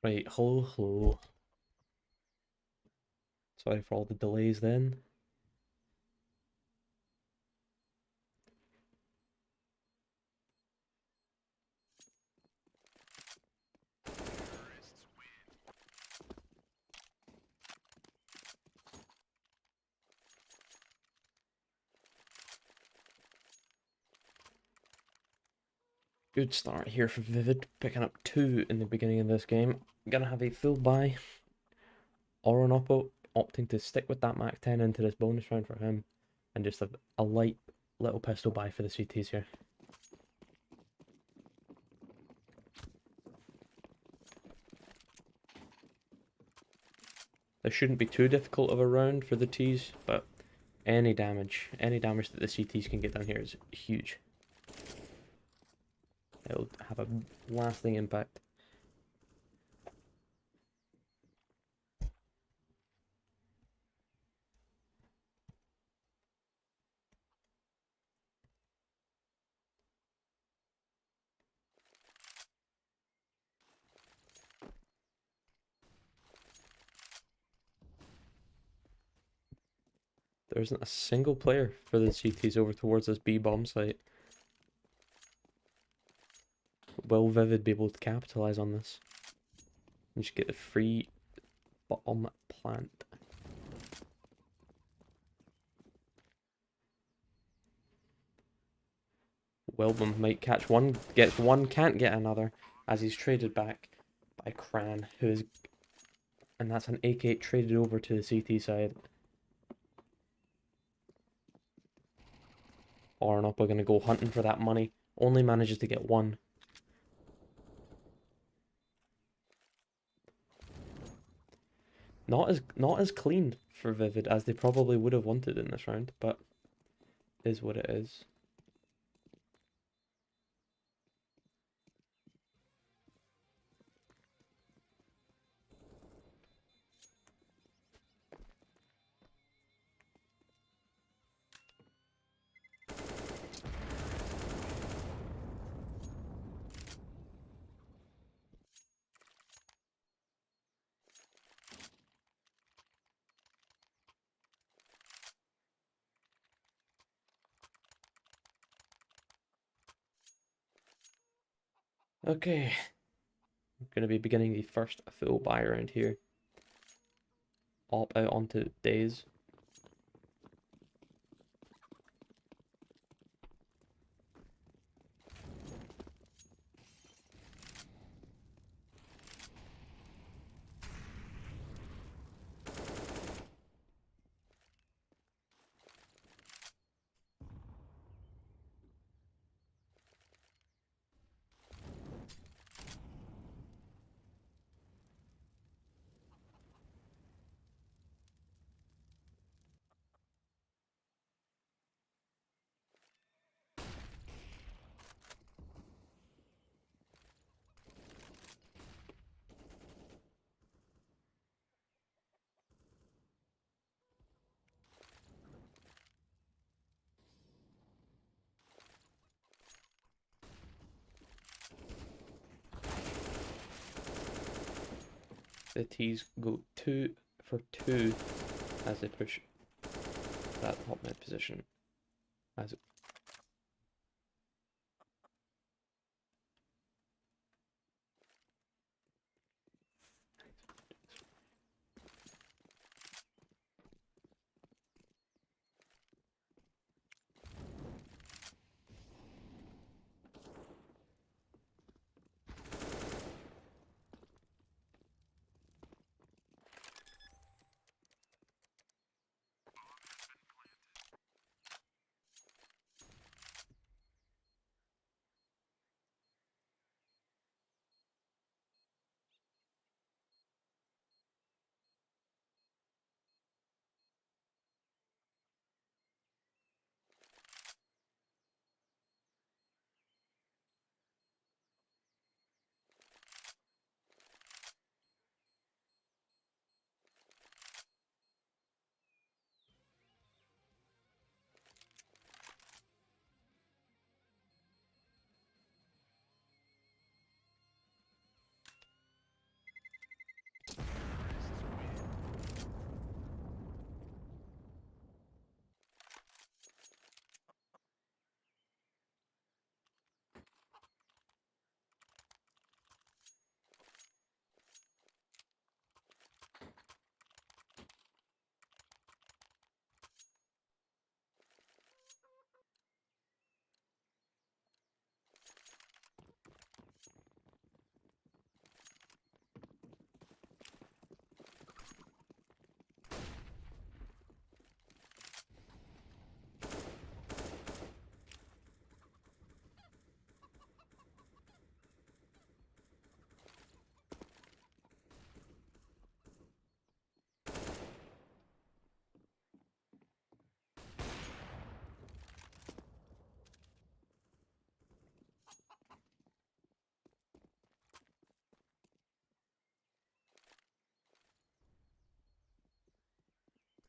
Right, hello, hello. Sorry for all the delays then. Good start here for Vivid, picking up 2 in the beginning of this game. Gonna have a full buy. Oronopo opting to stick with that Mac 10 into this bonus round for him. And just a light little pistol buy for the CTs here. This shouldn't be too difficult of a round for the Ts, but any damage that the CTs can get down here is huge. It'll have a lasting impact. There isn't a single player for the CTs over towards this B bomb site. Will Vivid be able to capitalize on this? And just get the free bomb plant. Wilbum might catch one, gets one, can't get another, as he's traded back by Cran, who is, and that's an AK traded over to the CT side. Ornop are gonna go hunting for that money. Only manages to get one. Not as clean for Vivid as they probably would have wanted in this round, but is what it is. Okay, I'm gonna be beginning the first full buy round here. Op out onto Days. The T's go 2 for 2 as they push that top mid position. As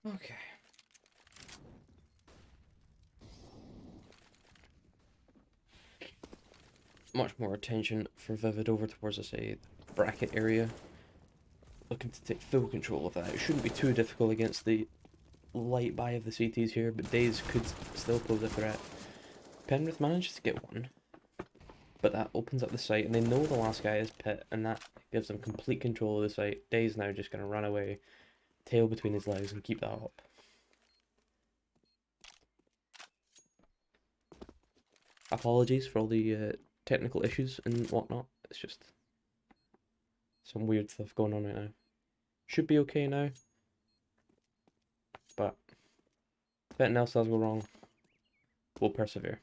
Okay. Much more attention for Vivid over towards, I say, bracket area. Looking to take full control of that. It shouldn't be too difficult against the light buy of the CTs here, but Days could still pose a threat. Penrith manages to get one, but that opens up the site, and they know the last guy is Pitt, and that gives them complete control of the site. Days now just going to run away, tail between his legs, and keep that up. Apologies for all the technical issues and whatnot. It's just some weird stuff going on right now. Should be okay now, but if anything else does go wrong, we'll persevere.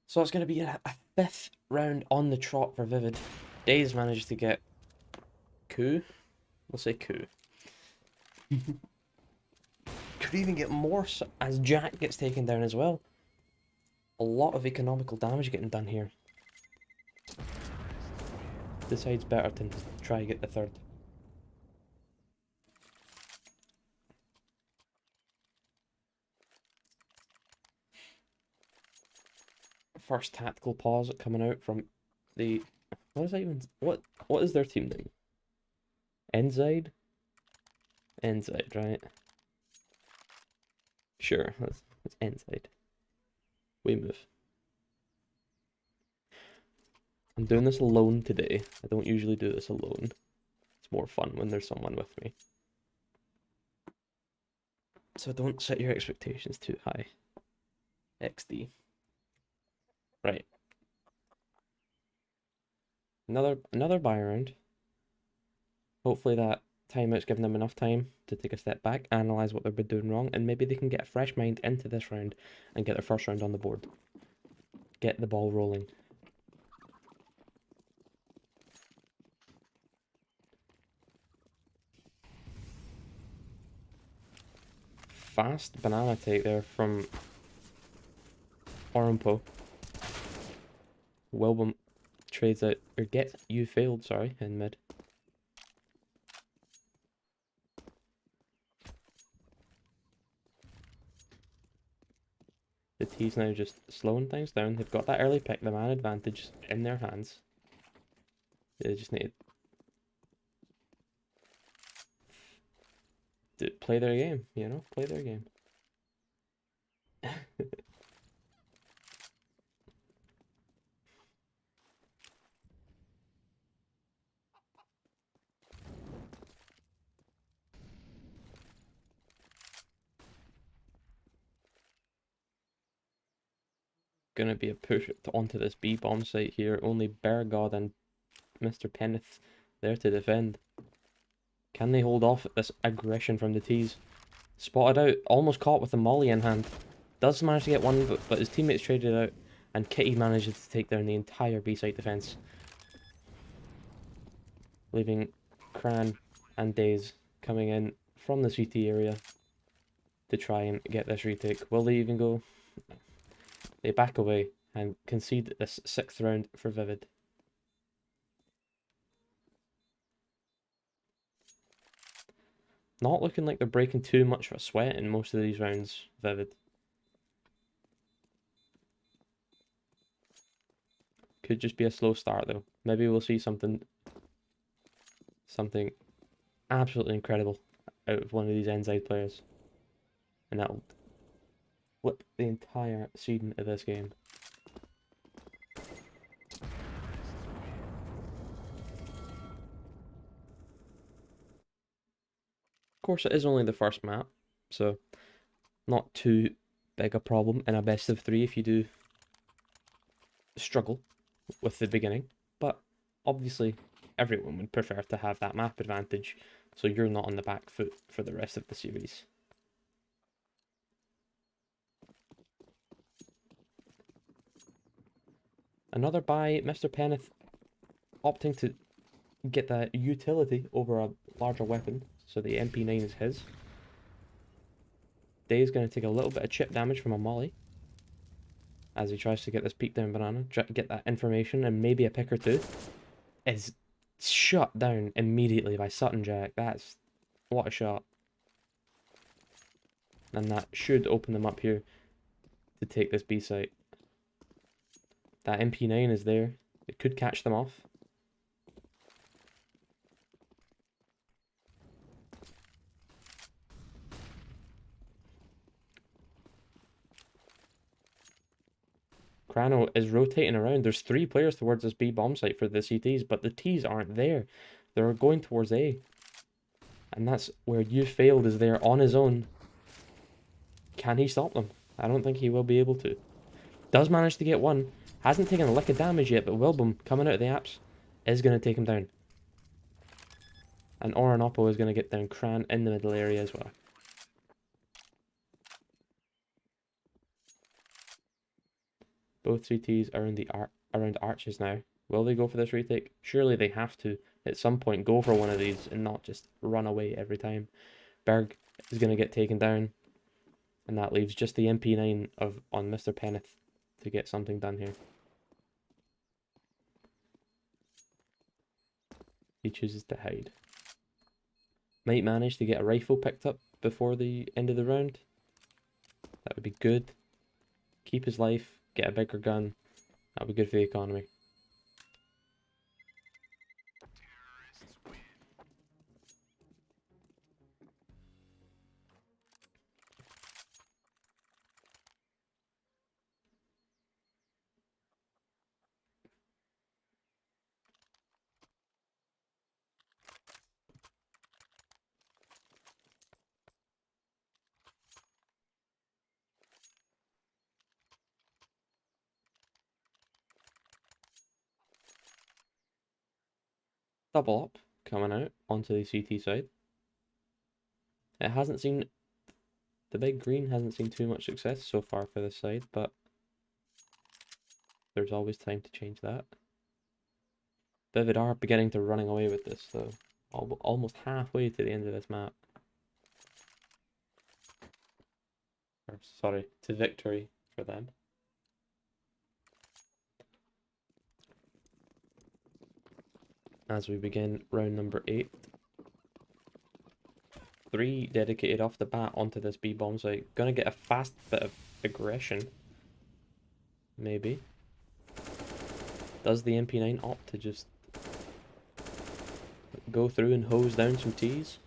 So it's going to be a fifth round on the trot for Vivid. Days managed to get coup. We'll say coup. Could even get more as Jack gets taken down as well. A lot of economical damage getting done here. Decides better to try and get the third. First tactical pause coming out from the... What is that even... What is their team name? Endzyde? Endzyde, right? Sure, that's Endzyde. We move. I'm doing this alone today. I don't usually do this alone. It's more fun when there's someone with me. So don't set your expectations too high. XD. Right. Another buy round. Hopefully that timeout's given them enough time to take a step back, analyze what they've been doing wrong, and maybe they can get a fresh mind into this round and get their first round on the board. Get the ball rolling. Fast banana take there from Orumpo. Wilbum trades out, or gets you failed, sorry, in mid. The T's now just slowing things down. They've got that early pick, the man advantage in their hands. They just need to play their game, you know? Play their game. Gonna be a push onto this B bomb site here. Only Beargod and Mr. Penneth there to defend. Can they hold off this aggression from the T's? Spotted out, almost caught with the molly in hand. Does manage to get one, but his teammates traded out, and Kitty manages to take down the entire B site defense, leaving Cran and Days coming in from the CT area to try and get this retake. Will they even go? They back away and concede this sixth round for Vivid. Not looking like they're breaking too much of a sweat in most of these rounds, Vivid. Could just be a slow start though. Maybe we'll see something absolutely incredible out of one of these Endzyde players. And that'll flip the entire seeding of this game. Of course, it is only the first map, so not too big a problem in a best of 3 if you do struggle with the beginning. But obviously, everyone would prefer to have that map advantage, so you're not on the back foot for the rest of the series. Another by Mr. Penneth, opting to get that utility over a larger weapon, so the MP9 is his. Day's going to take a little bit of chip damage from a molly as he tries to get this peek down banana, get that information, and maybe a pick or two. Is shut down immediately by Sutton Jack. That's What a shot. And that should open them up here to take this B site. That MP9 is there. It could catch them off. Crano is rotating around. There's 3 players towards this B bomb site for the CTs, but the Ts aren't there. They're going towards A. And that's where You Failed is there on his own. Can he stop them? I don't think he will be able to. Does manage to get one. Hasn't taken a lick of damage yet, but Wilbum coming out of the apps is going to take him down. And Orinopo is going to get down Cran in the middle area as well. Both CTs are in the around arches now. Will they go for this retake? Surely they have to, at some point, go for one of these and not just run away every time. Berg is going to get taken down. And that leaves just the MP9 on Mr. Penneth to get something done here. He chooses to hide. Might manage to get a rifle picked up before the end of the round. That would be good. Keep his life, get a bigger gun. That would be good for the economy. Double up coming out onto the CT side. It hasn't seen, the big green hasn't seen too much success so far for this side, but there's always time to change that. Vivid are beginning to running away with this, though. Almost halfway to the end of this map. Or, sorry, to victory for them. As we begin round number 8. 3 dedicated off the bat onto this B bomb site. Gonna get a fast bit of aggression. Maybe. Does the MP9 opt to just go through and hose down some Ts?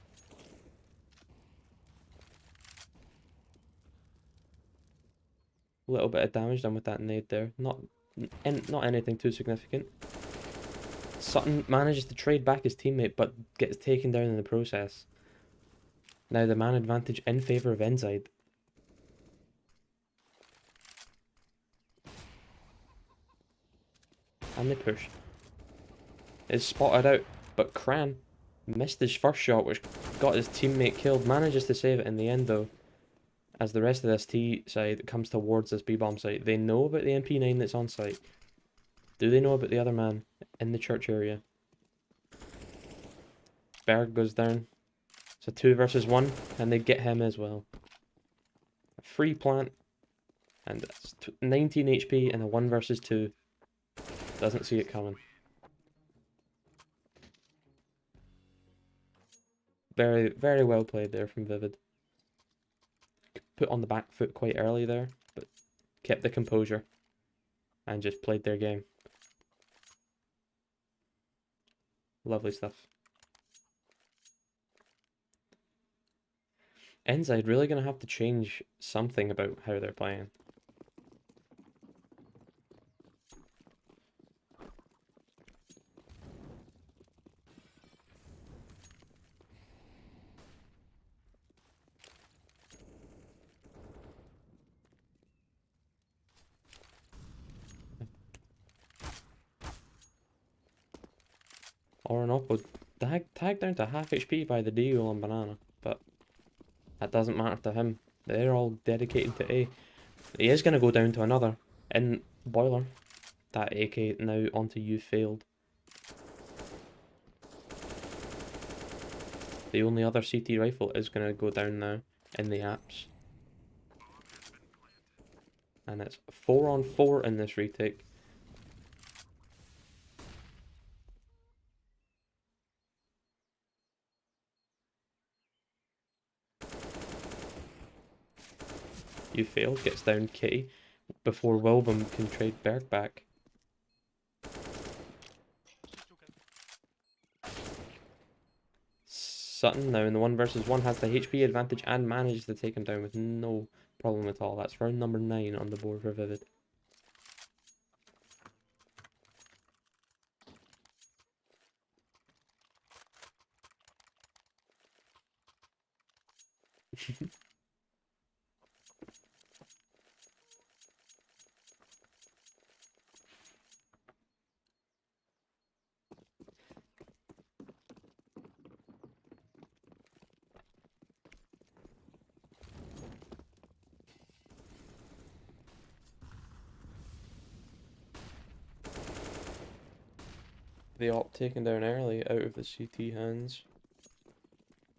A little bit of damage done with that nade there. Not anything too significant. Sutton manages to trade back his teammate, but gets taken down in the process. Now the man advantage in favour of Endzyde. And they push. Is spotted out, but Cran missed his first shot, which got his teammate killed. Manages to save it in the end, though. As the rest of this T side comes towards this B-bomb site. They know about the MP9 that's on site. Do they know about the other man in the church area? Berg goes down. It's a 2 versus 1, and they get him as well. A free plant, and it's 19 HP and a 1 versus 2. Doesn't see it coming. Very, very well played there from Vivid. Put on the back foot quite early there, but kept the composure and just played their game. Lovely stuff. Endzyde really going to have to change something about how they're playing. Orinopo tagged down to half HP by the Deagle on Banana, but that doesn't matter to him. They're all dedicated to A. He is going to go down to another in Boiler. That AK now onto You Failed. The only other CT rifle is going to go down now in the apps. And it's 4 on 4 in this retake. You failed. Gets down Kitty before Wilbum can trade Berg back. Sutton now in the 1v1 has the HP advantage and manages to take him down with no problem at all. That's round number 9 on the board for Vivid. The op taken down early out of the CT hands.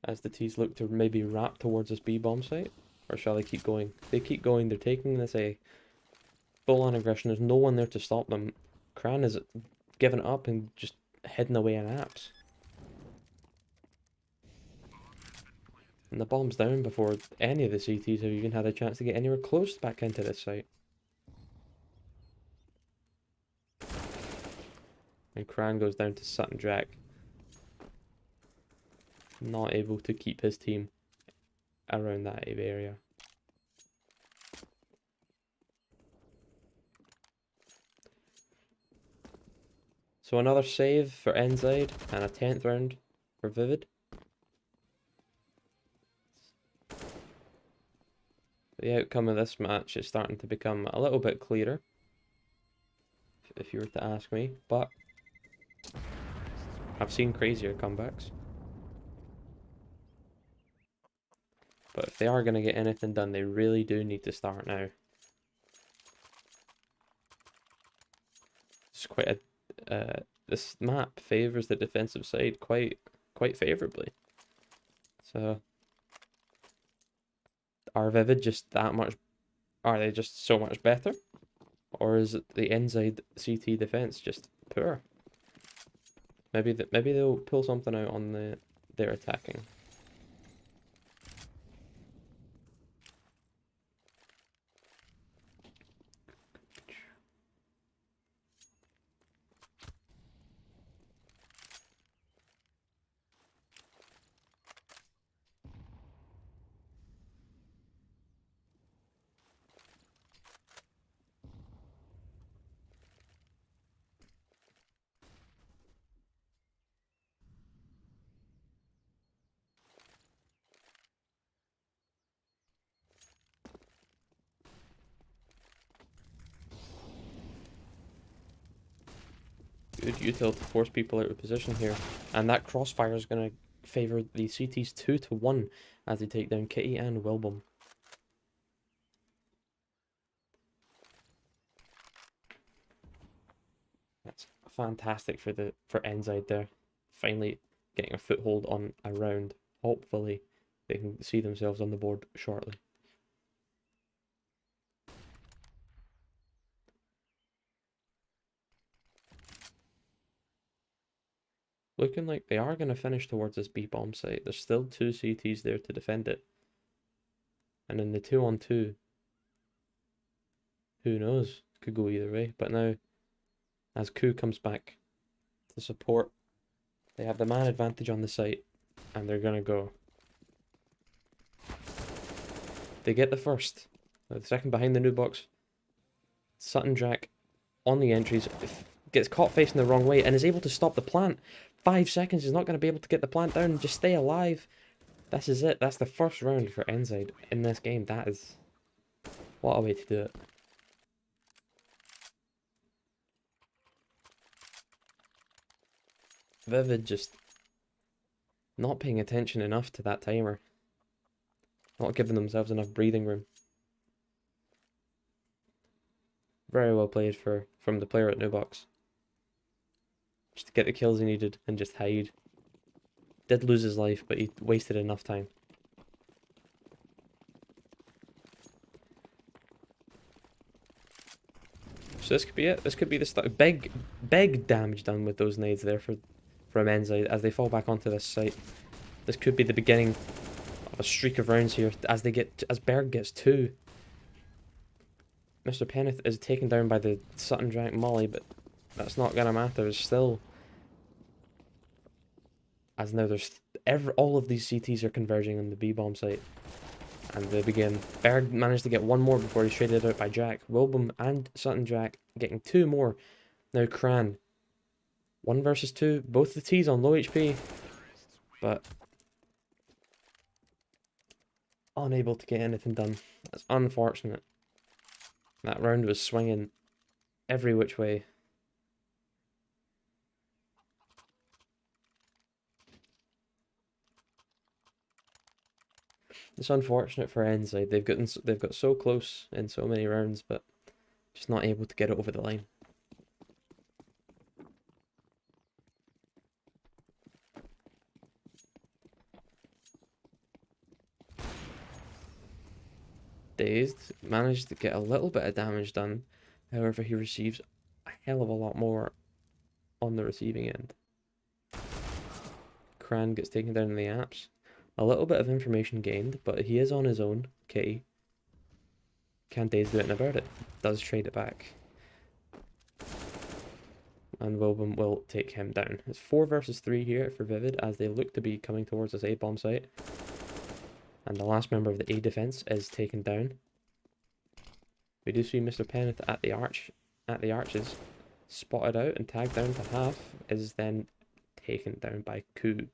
As the T's look to maybe wrap towards this B bomb site. Or shall they keep going? They keep going. They're taking this A. Full on aggression. There's no one there to stop them. Kran is giving it up and just heading away in apps. And the bomb's down before any of the CTs have even had a chance to get anywhere close back into this site. And Kran goes down to Sutton Jack. Not able to keep his team around that area. So another save for Endzyde and a 10th round for Vivid. The outcome of this match is starting to become a little bit clearer, if you were to ask me, but I've seen crazier comebacks. But if they are going to get anything done, they really do need to start now. It's quite a this map favors the defensive side quite favorably. So are Vivid just that much? Are they just so much better, or is it the Endzyde CT defense just poor? Maybe they'll pull something out on their attacking. Good util to force people out of position here. And that crossfire is going to favour the CTs 2-1 as they take down Kitty and Wilbum. That's fantastic for Endzyde there. Finally getting a foothold on a round. Hopefully they can see themselves on the board shortly. Looking like they are going to finish towards this B-bomb site. There's still 2 CTs there to defend it. And in the 2-on-2, who knows? Could go either way. But now, as Ku comes back to support, they have the man advantage on the site. And they're going to go. They get the first. The second behind the new box. Sutton Jack on the entries. Gets caught facing the wrong way and is able to stop the plant. 5 seconds is not going to be able to get the plant down and just stay alive. This is it. That's the first round for Endzyde in this game. That is... what a way to do it. Vivid just not paying attention enough to that timer. Not giving themselves enough breathing room. Very well played from the player at New Box. Just to get the kills he needed and just hide. Did lose his life, but he wasted enough time. So this could be it. This could be the start. Big damage done with those nades there from Endzyde as they fall back onto this site. This could be the beginning of a streak of rounds here as Berg gets 2. Mr. Penneth is taken down by the Sutton Jack Molly, but that's not gonna matter. There's still, as now there's all of these CTs are converging on the B bomb site, and they begin. Berg managed to get one more before he's traded out by Jack. Wilbum and Sutton Jack getting two more. Now Cran, 1 versus 2, both the T's on low HP, but unable to get anything done. That's unfortunate. That round was swinging every which way. It's unfortunate for Endzyde. They've got so close in so many rounds, but just not able to get it over the line. Dazed managed to get a little bit of damage done. However, he receives a hell of a lot more on the receiving end. Cran gets taken down in the apps. A little bit of information gained, but he is on his own. Okay. Can Dazed do anything about it? Does trade it back. And Wilbum will take him down. It's 4 versus 3 here for Vivid as they look to be coming towards this A-bomb site. And the last member of the A defense is taken down. We do see Mr. Penneth at the arches, spotted out and tagged down to half, is then taken down by Ku.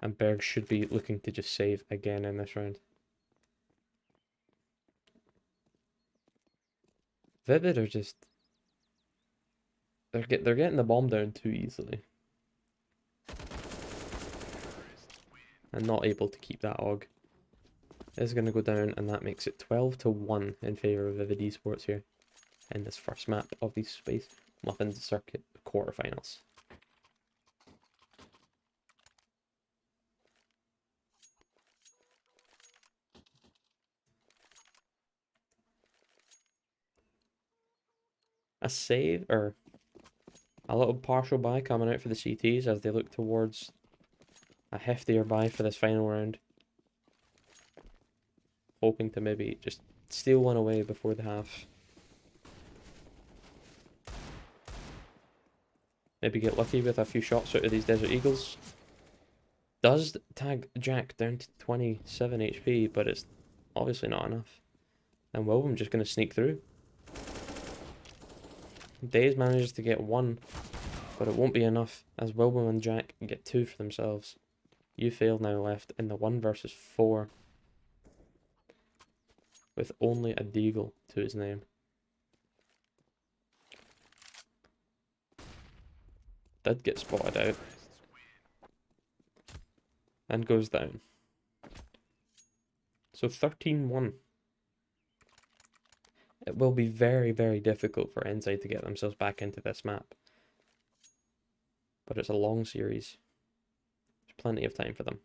And Berg should be looking to just save again in this round. Vivid are just they're getting the bomb down too easily. And not able to keep that AUG. Is going to go down, and that makes it 12-1 in favour of Vivid eSports here in this first map of the Space Muffin Circuit quarterfinals. A save, or a little partial buy coming out for the CTs as they look towards a heftier buy for this final round. Hoping to maybe just steal one away before the half. Maybe get lucky with a few shots out of these Desert Eagles. Does tag Jack down to 27 HP, but it's obviously not enough. And Wilbum just going to sneak through. Daze manages to get 1, but it won't be enough as Wilbum and Jack get 2 for themselves. You fail now left in the 1 versus 4. With only a Deagle to his name. Did get spotted out. And goes down. So 13-1. It will be very, very difficult for Endzyde to get themselves back into this map. But it's a long series. There's plenty of time for them.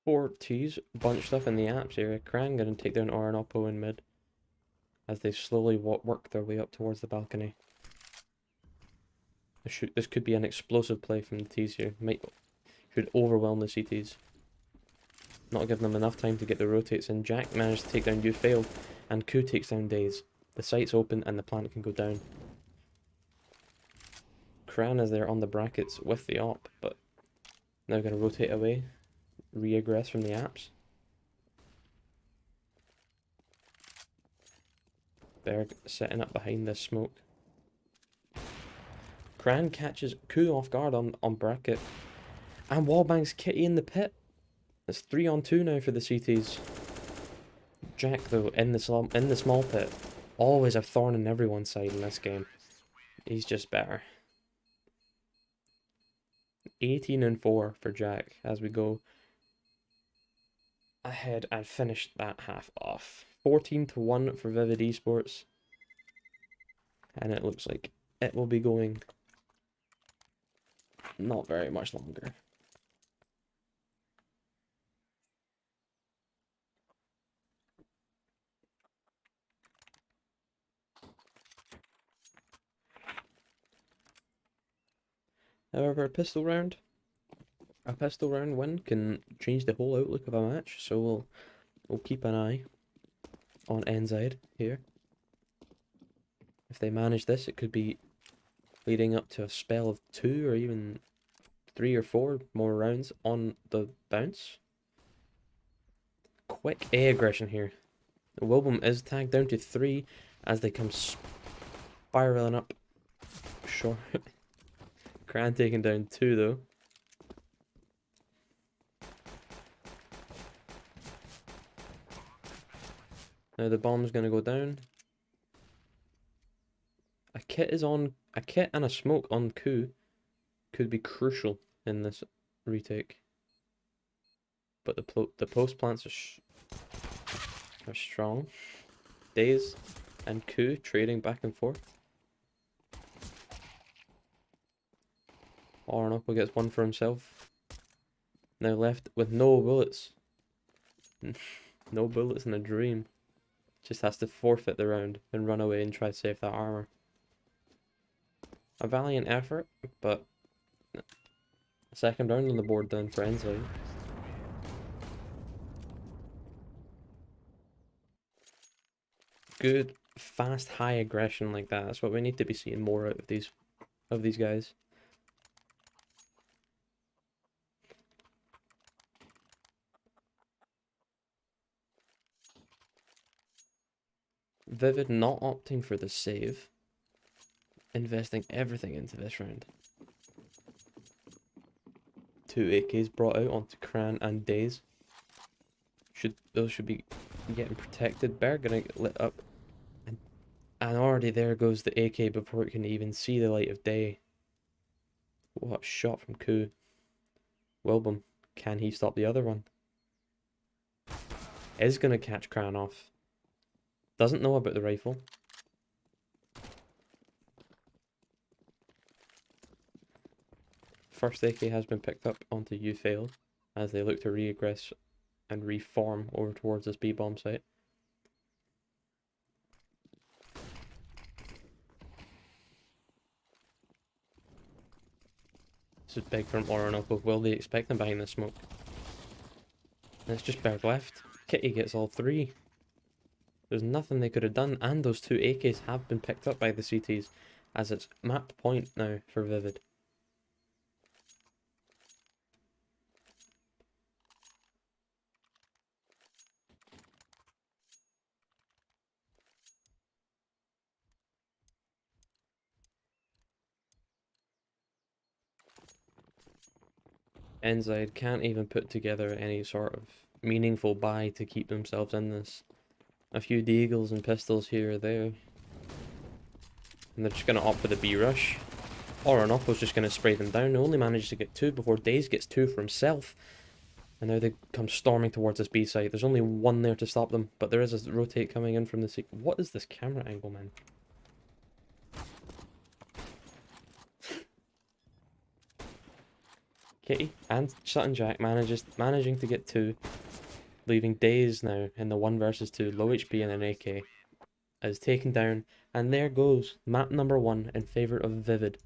Four T's bunched up in the apps area. Krang going to take down Orinopo in mid as they slowly work their way up towards the balcony. This could be an explosive play from the T's here. Should overwhelm the CTs. Not giving them enough time to get the rotates in. Jack managed to take down You Failed, and Ku takes down Daze. The site's open and the plant can go down. Kran is there on the brackets with the op, but now going to rotate away. Re-aggress from the apps. Berg setting up behind this smoke. Kran catches Ku off guard on bracket. And wallbangs Kitty in the pit. It's 3-on-2 now for the CTs. Jack, though, in the small pit. Always a thorn in everyone's side in this game. He's just better. 18-4 for Jack as we go ahead and finished that half off. 14-1 for Vivid eSports. And it looks like it will be going not very much longer. However, a pistol round win can change the whole outlook of a match, so we'll keep an eye on Endzyde here. If they manage this, it could be leading up to a spell of 2 or even 3 or 4 more rounds on the bounce. Quick A aggression here. Wilbum is tagged down to 3 as they come spiraling up. Sure. Cran taking down 2 though. Now the bomb's gonna go down. A kit and a smoke on Ku could be crucial in this retake. But the post plants are strong. Daze and Ku trading back and forth. Orinoco gets one for himself. Now left with no bullets. No bullets in a dream. Just has to forfeit the round and run away and try to save that armor. A valiant effort, but a second round on the board then for Endzyde. Good, fast, high aggression like that. That's what we need to be seeing more out of these guys. Vivid not opting for the save, investing everything into this round. 2 AKs brought out onto Cran and Daze. Those should be getting protected. Bear gonna get lit up. And already there goes the AK before it can even see the light of day. What a shot from Ku. Wilbum, can he stop the other one? Is gonna catch Cran off. Doesn't know about the rifle. First AK has been picked up onto Ufail as they look to reaggress and reform over towards this B-bomb site. This is big from Orinoco. Will they expect them behind the smoke? And it's just Berg left. Kitty gets all 3. There's nothing they could have done, and those 2 AKs have been picked up by the CTs as it's map point now for Vivid. Endzyde can't even put together any sort of meaningful buy to keep themselves in this. A few deagles and pistols here or there. And they're just going to opt for the B rush. Orinoco's just going to spray them down. They only managed to get 2 before Daze gets 2 for himself. And now they come storming towards this B site. There's only 1 there to stop them, but there is a rotate coming in from the C. What is this camera angle, man? Kitty and Sutton Jack managing to get 2, leaving Daze now in the 1 versus 2, low HP and an AK, is taken down, and there goes map number 1 in favor of Vivid.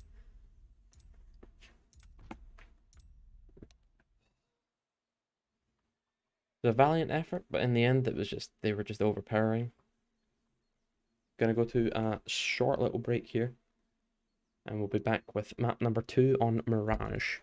It was a valiant effort, but in the end they were just overpowering. Gonna go to a short little break here, and we'll be back with map number 2 on Mirage.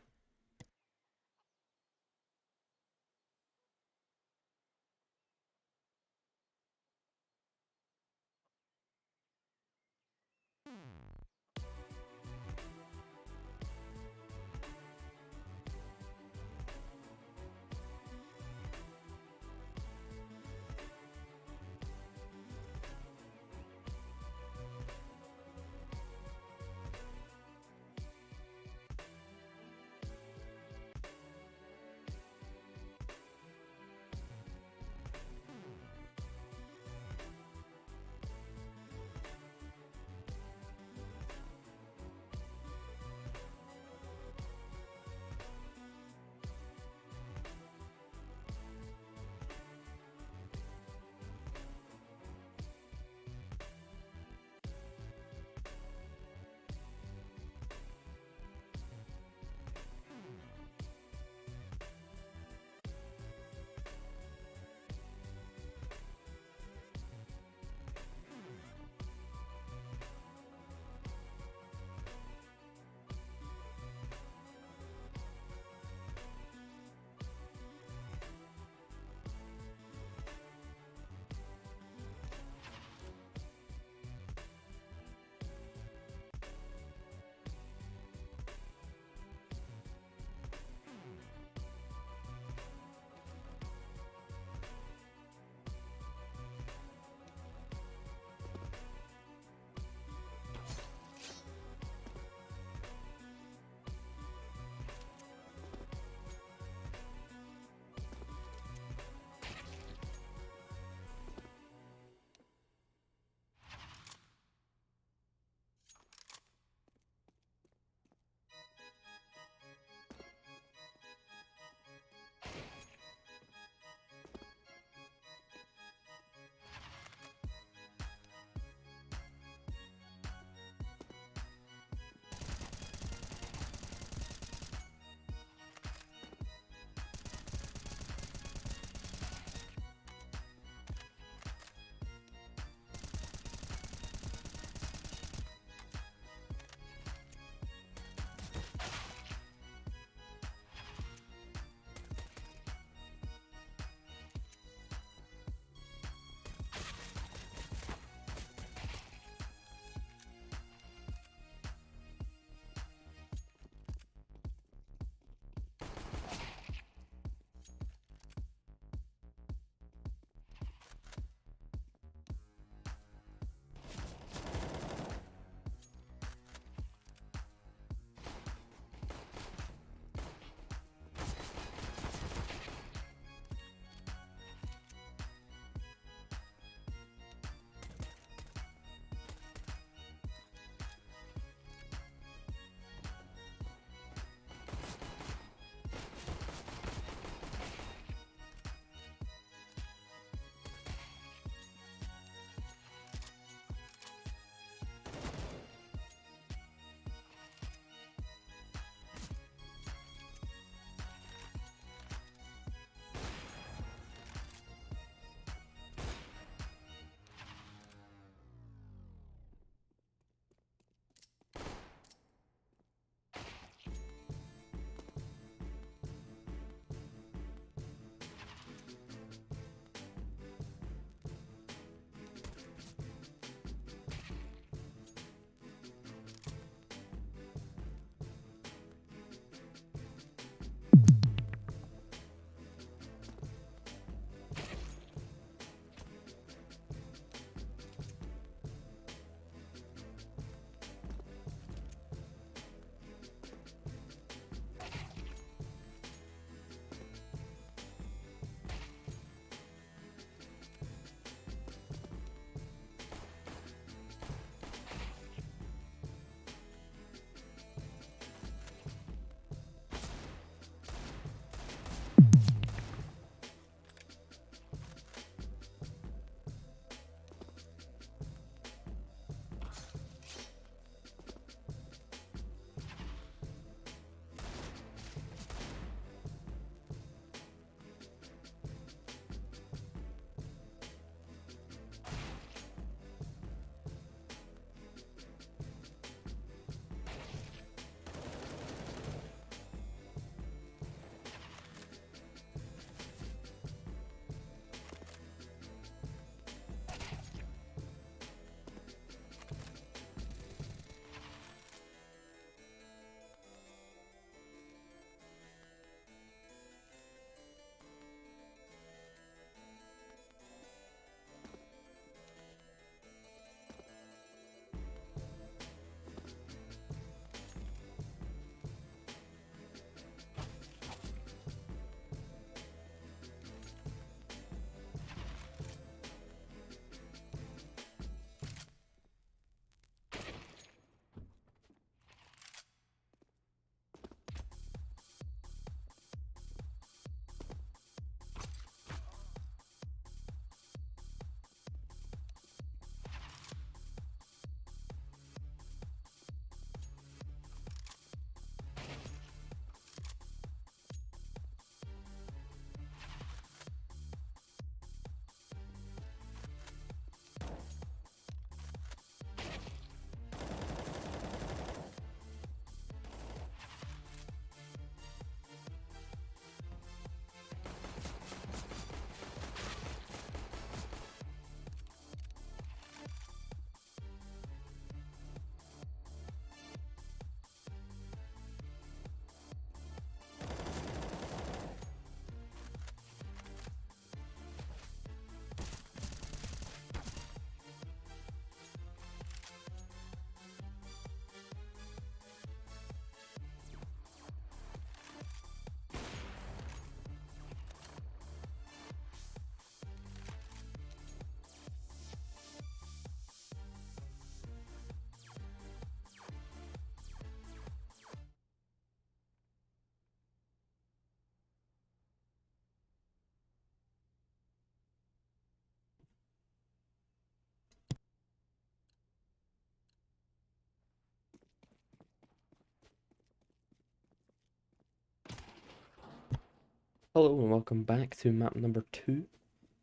Hello and welcome back to map number 2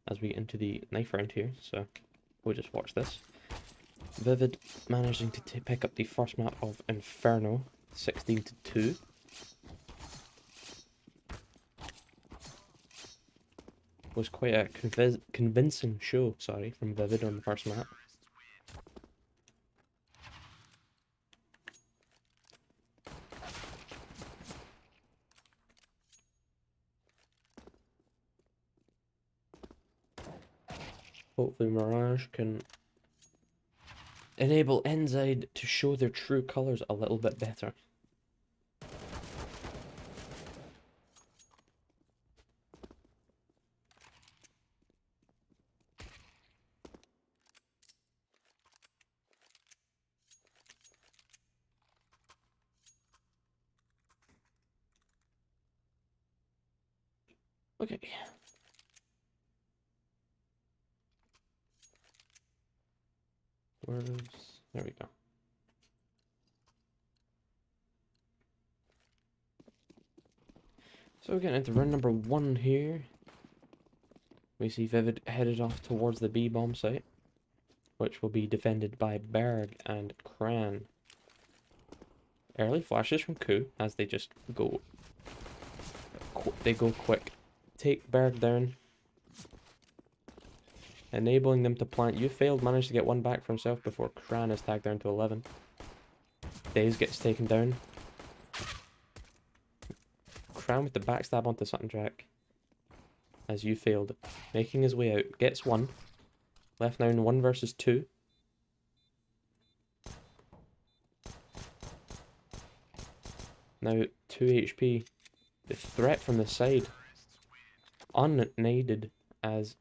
as we get into the knife round here, so we'll just watch this. Vivid managing to pick up the first map of Inferno, 16-2. Was quite a convincing show, from Vivid on the first map. Hopefully Mirage can enable Endzyde to show their true colours a little bit better. Okay. There we go. So we're getting into run number 1 here. We see Vivid headed off towards the B bomb site, which will be defended by Berg and Kran. Early flashes from Ku as they just go. They go quick. Take Berg down, enabling them to plant. You failed, managed to get one back for himself before Kran is tagged down to 11. Daze gets taken down. Kran with the backstab onto Sutton Jack as you failed, making his way out. Gets one. Left now in 1 versus 2. Now 2 HP. The threat from the side, unaided, as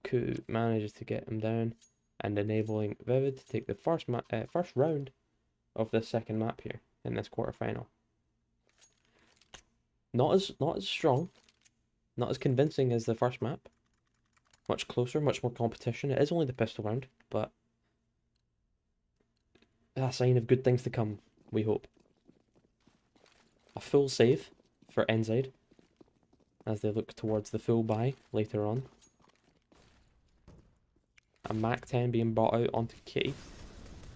Ku manages to get him down and enabling Vivid to take the first round of the second map here in this quarterfinal. Not as strong, not as convincing as the first map. Much closer, much more competition. It is only the pistol round, but a sign of good things to come, we hope. A full save for Endzyde as they look towards the full buy later on. A Mac 10 being brought out onto Kitty.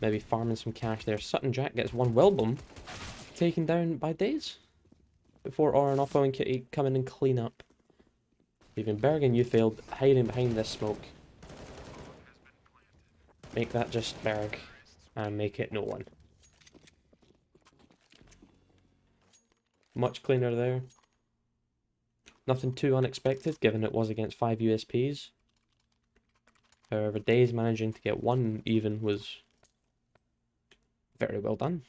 Maybe farming some cash there. Sutton Jack gets one. Wilbum taken down by Daze before Oranopo and Kitty come in and clean up. Even Bergen, you failed, hiding behind this smoke. Make that just Berg and make it no one. Much cleaner there. Nothing too unexpected given it was against 5 USPs. However, Daze managing to get one even was very well done.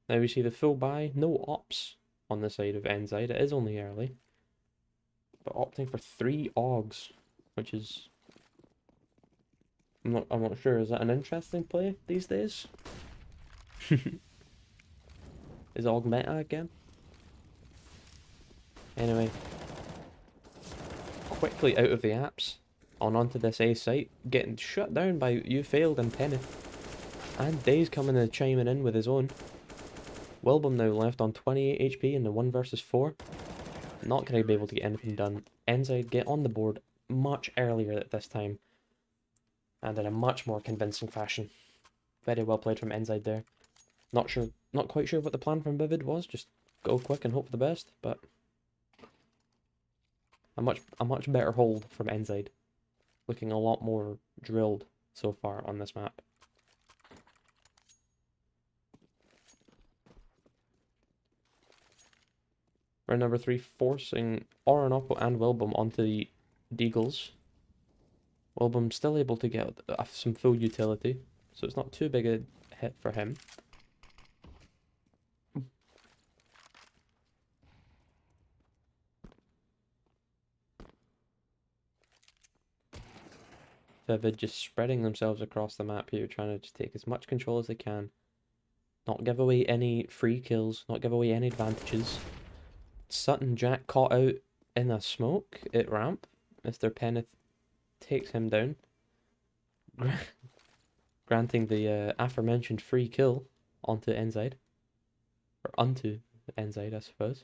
Now we see the full buy, no ops on the side of Endzyde. It is only early, but opting for 3 Augs, which is I'm not sure. Is that an interesting play these days? Is Aug meta again? Anyway, quickly out of the apps, onto this A site, getting shut down by You Failed and Tenneth. And Daze coming and chiming in with his own. Wilbum now left on 28 HP in the 1 versus 4. Not going to be able to get anything done. Endzyde get on the board much earlier at this time, and in a much more convincing fashion. Very well played from Endzyde there. Not quite sure what the plan from Vivid was, just go quick and hope for the best, but a much better hold from Endzyde. Looking a lot more drilled so far on this map. Round number 3, forcing Oranopo and Wilbum onto the Deagles. Wilbum still able to get some full utility, so it's not too big a hit for him. Vivid just spreading themselves across the map here, trying to just take as much control as they can. Not give away any free kills, not give away any advantages. Sutton Jack caught out in a smoke at ramp. Mr. Penneth takes him down, granting the aforementioned free kill onto Endzyde. Or unto Endzyde, I suppose.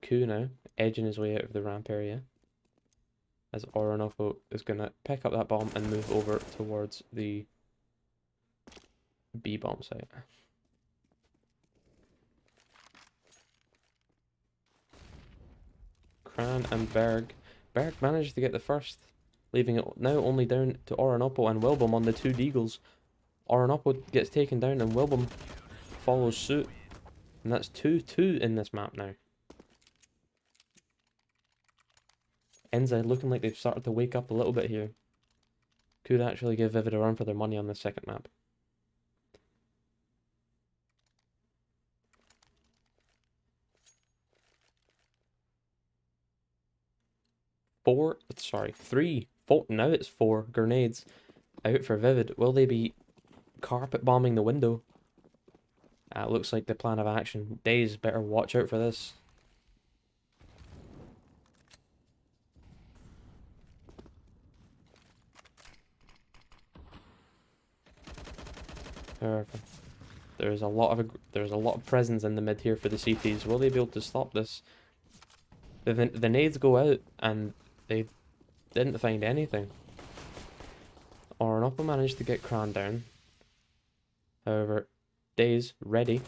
Ku now, edging his way out of the ramp area. As Orinoco is going to pick up that bomb and move over towards the B bomb site. Kran and Berg. Berg managed to get the first, leaving it now only down to Orinoco and Wilbum on the two Deagles. Orinoco gets taken down and Wilbum follows suit. And that's 2-2 in this map now. Endzyde looking like they've started to wake up a little bit here. Could actually give Vivid a run for their money on this second map. Now it's 4 grenades out for Vivid. Will they be carpet bombing the window? It looks like the plan of action. Days better watch out for this. However, there's a lot of presence in the mid here for the CTs. Will they be able to stop this? The nades go out and they didn't find anything. Orinoco managed to get Kran down. However, Days ready.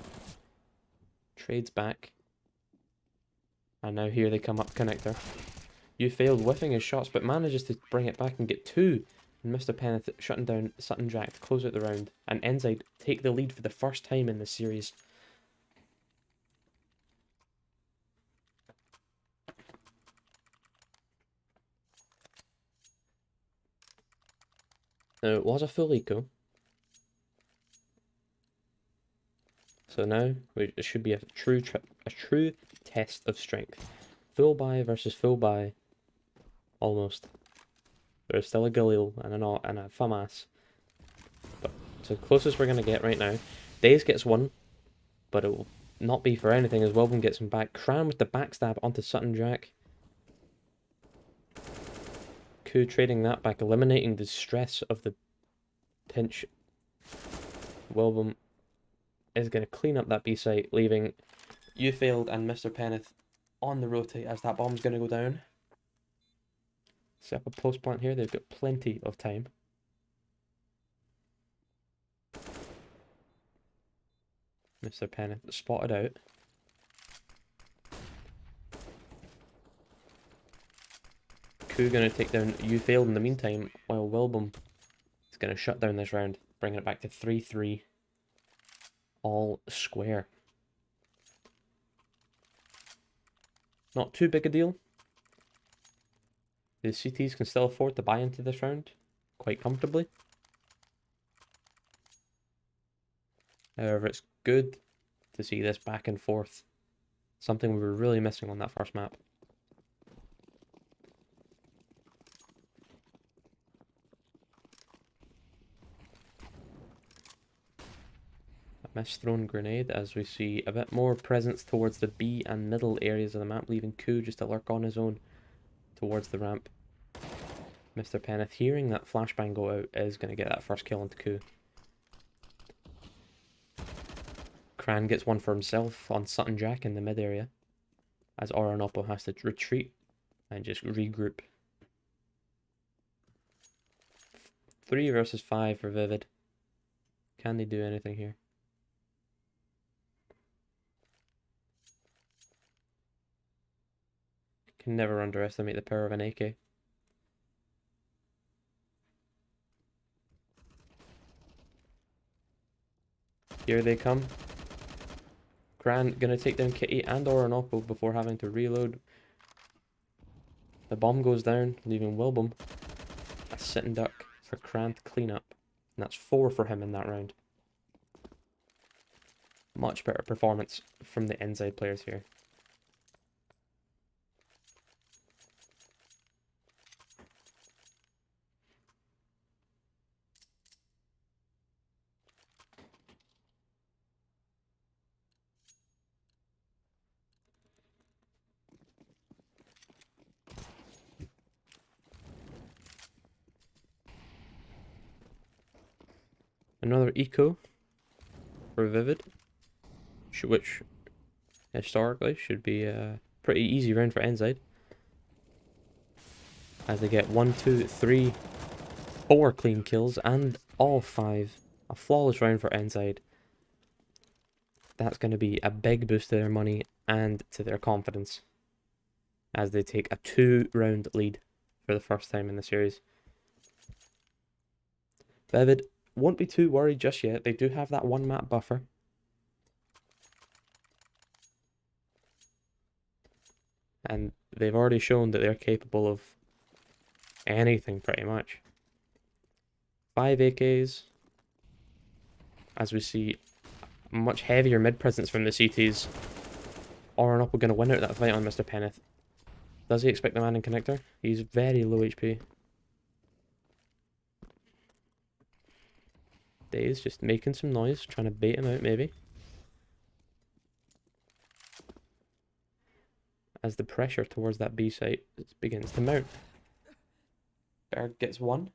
Trades back. And now here they come up connector. You failed whiffing his shots, but manages to bring it back and get 2. And Mr. Penneth shutting down Sutton Jack to close out the round. And Endzyde take the lead for the first time in this series. Now, it was a full eco. So now it should be a true test of strength. Full buy versus full buy. Almost. There's still a Galil and a FAMAS. But it's the closest we're gonna get right now. Days gets 1, but it will not be for anything as Wilbum gets him back. Kran with the backstab onto Sutton Jack. Ku trading that back, eliminating the stress of the pinch. Wilbum is going to clean up that B site, leaving You Failed and Mr. Penneth on the rotate as that bomb's going to go down. Set up a post plant here, they've got plenty of time. Mr. Penneth spotted out. Ku going to take down You Failed in the meantime, while Wilbum is going to shut down this round, bringing it back to 3-3. All square. Not too big a deal. The CTs can still afford to buy into this round quite comfortably. However, it's good to see this back and forth. Something we were really missing on that first map. Misthrown grenade as we see a bit more presence towards the B and middle areas of the map, leaving Ku just to lurk on his own towards the ramp. Mr. Penneth, hearing that flashbang go out, is going to get that first kill onto Ku. Kran gets one for himself on Sutton Jack in the mid area, as Orinoco has to retreat and just regroup. 3 versus 5 for Vivid. Can they do anything here? Can never underestimate the power of an AK. Here they come. Kran gonna take down Kitty and Orinoco before having to reload. The bomb goes down, leaving Wilbum a sitting duck for Kran to clean up. And that's 4 for him in that round. Much better performance from the Endzyde players here. Another eco for Vivid, which historically should be Pretty easy round for Endzyde. As they get 1, 2, 3, 4 clean kills and all 5. A flawless round for Endzyde. That's going to be a big boost to their money and to their confidence as they take a 2-round lead for the first time in the series. Vivid won't be too worried just yet. They do have that 1 map buffer. And they've already shown that they're capable of anything pretty much. 5 AKs. As we see much heavier mid presence from the CTs. Oranopo going to win out that fight on Mr. Penneth. Does he expect the man in connector? He's very low HP. Daze just making some noise, trying to bait him out maybe. As the pressure towards that B site begins to mount. Berg gets 1.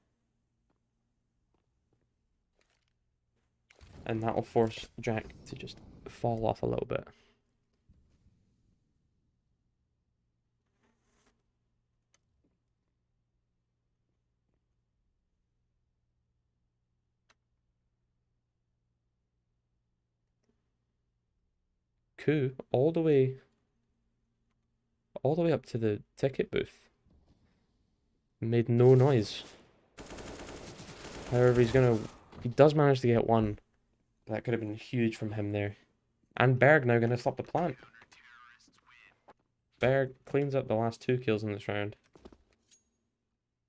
And that will force Jack to just fall off a little bit. Coup all the way up to the ticket booth. Made no noise. However, he does manage to get 1. That could have been huge from him there. And Berg now going to stop the plant. Berg cleans up the last 2 kills in this round.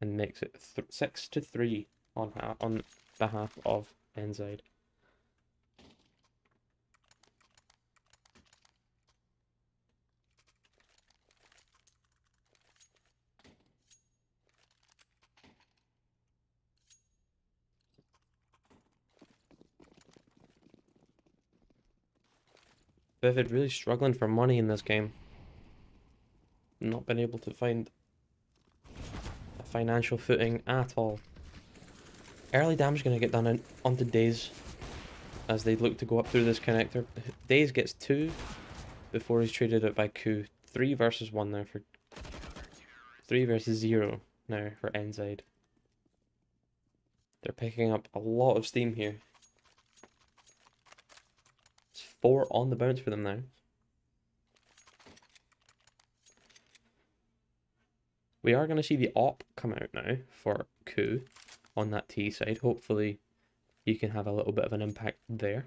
And makes it 6-3 on behalf of Endzyde. Vivid really struggling for money in this game. Not been able to find a financial footing at all. Early damage going to get done onto Daze as they look to go up through this connector. Daze gets 2 before he's traded out by Coup. 3 versus 1 now for 3 versus 0 now for Endzyde. They're picking up a lot of steam here. It's 4 on the bounce for them now. We are going to see the op come out now for Coup on that T side. Hopefully he can have a little bit of an impact there.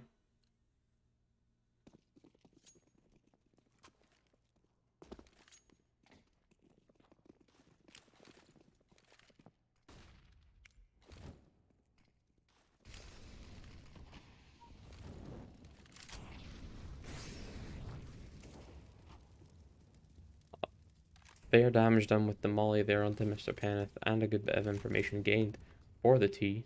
Fair damage done with the molly there onto Mr. Penneth and a good bit of information gained for the T.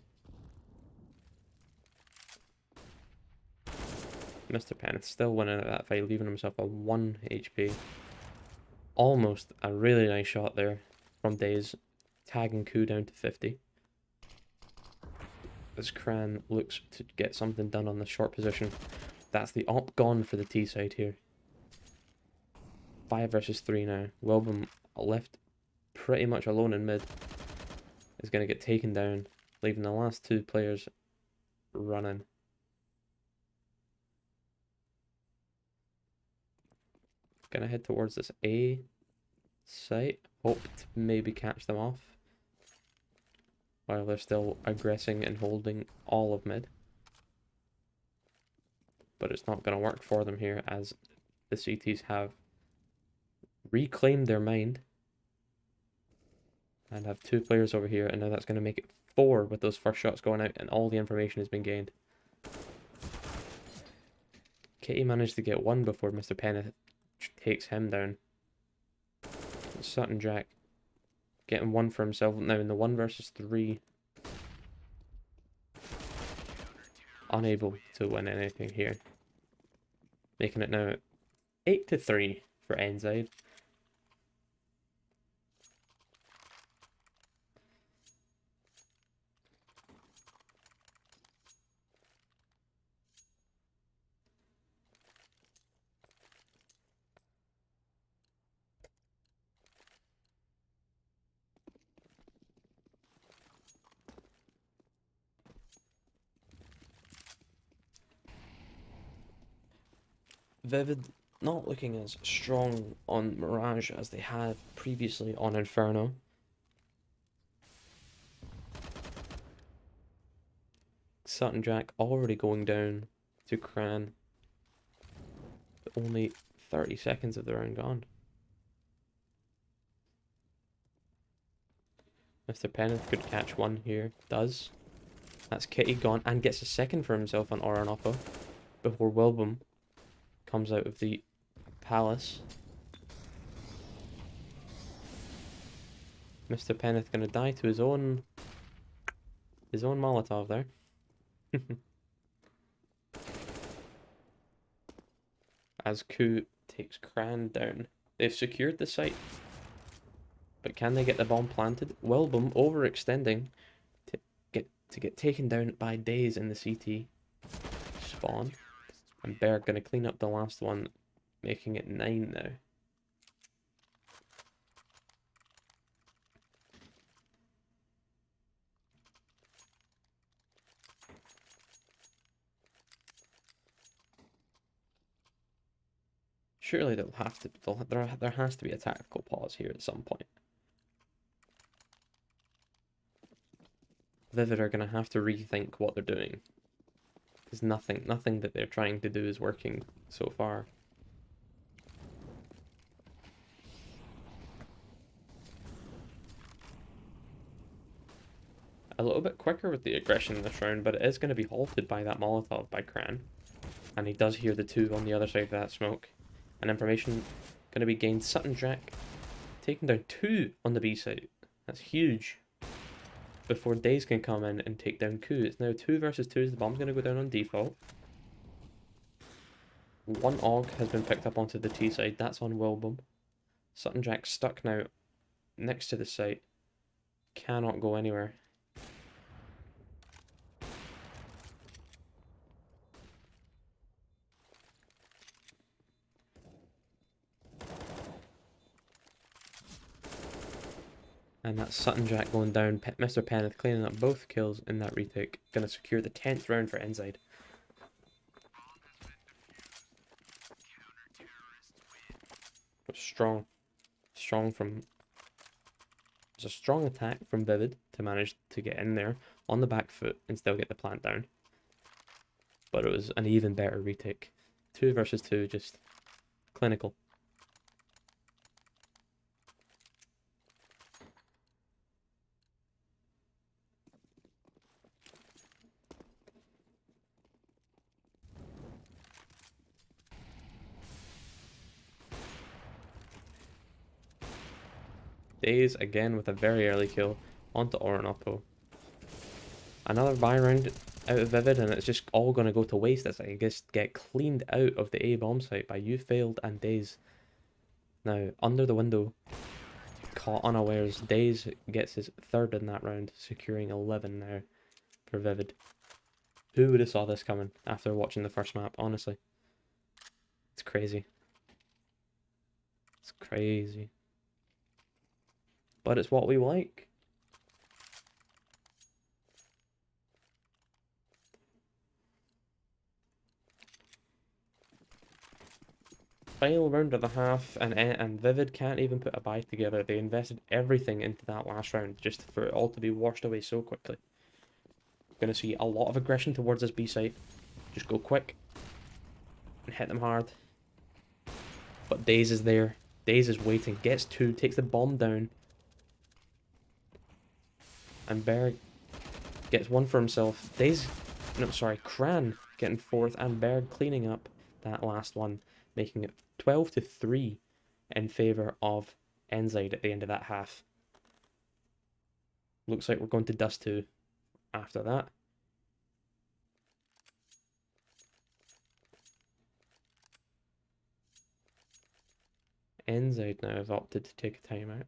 Mr. Penneth still winning at that fight, leaving himself a 1 HP. Almost a really nice shot there from Daze, tagging Coup down to 50. As Kran looks to get something done on the short position. That's the op gone for the T side here. 5 versus 3 now. Wilbum, left pretty much alone in mid, is going to get taken down, leaving the last 2 players running. Going to head towards this A site. Hope to maybe catch them off while they're still aggressing and holding all of mid. But it's not going to work for them here as the CTs have reclaimed their mind and have 2 players over here, and now that's going to make it 4 with those first shots going out and all the information has been gained. Kitty managed to get 1 before Mr. Penneth takes him down. Sutton Jack getting 1 for himself now in the 1 versus 3. Unable to win anything here. Making it now 8-3 for Endzyde. Vivid not looking as strong on Mirage as they have previously on Inferno. Sutton Jack already going down to Cran. Only 30 seconds of the round gone. Mr. Pennant could catch one here. Does. That's Kitty gone and gets a second for himself on Oranopo before Wilbum comes out of the palace. Mr. Pennant gonna die to his own Molotov there. As Ku takes Cran down. They've secured the site. But can they get the bomb planted? Wilbum overextending to get taken down by Daze in the CT spawn. And Berg gonna clean up the last one, making it 9 now. Surely there has to be a tactical pause here at some point. Vivid are gonna have to rethink what they're doing. Because nothing that they're trying to do is working so far. A little bit quicker with the aggression in this round, but it is going to be halted by that Molotov by Cran. And he does hear the two on the other side of that smoke. And information going to be gained. Sutton Jack taking down 2 on the B side. That's huge. Before Daze can come in and take down Ku. It's now 2 versus 2 as the bomb's going to go down on default. One AUG has been picked up onto the T side. That's on Wilbum. Sutton Jack stuck now next to the site. Cannot go anywhere. And that's Sutton Jack going down. Mr. Pennant cleaning up both kills in that retake. Gonna secure the 10th round for Endzyde. Strong. It's a strong attack from Vivid to manage to get in there on the back foot and still get the plant down. But it was an even better retake. 2 versus 2, just clinical. Daze again with a very early kill onto Oranopo. Another buy round out of Vivid, and it's just all going to go to waste as I guess get cleaned out of the A bomb site by You Failed and Daze. Now, under the window, caught unawares, Daze gets his 3rd in that round, securing 11 now for Vivid. Who would have saw this coming after watching the first map, honestly? It's crazy. It's crazy. But it's what we like. Final round of the half, and Vivid can't even put a buy together. They invested everything into that last round just for it all to be washed away so quickly. Going to see a lot of aggression towards this B site. Just go quick and hit them hard. But Daze is there. Daze is waiting. Gets 2, takes the bomb down. And Berg gets 1 for himself. Cran getting 4th, and Berg cleaning up that last one, making it 12-3 in favour of Endzyde at the end of that half. Looks like we're going to Dust 2 after that. Endzyde now have opted to take a timeout.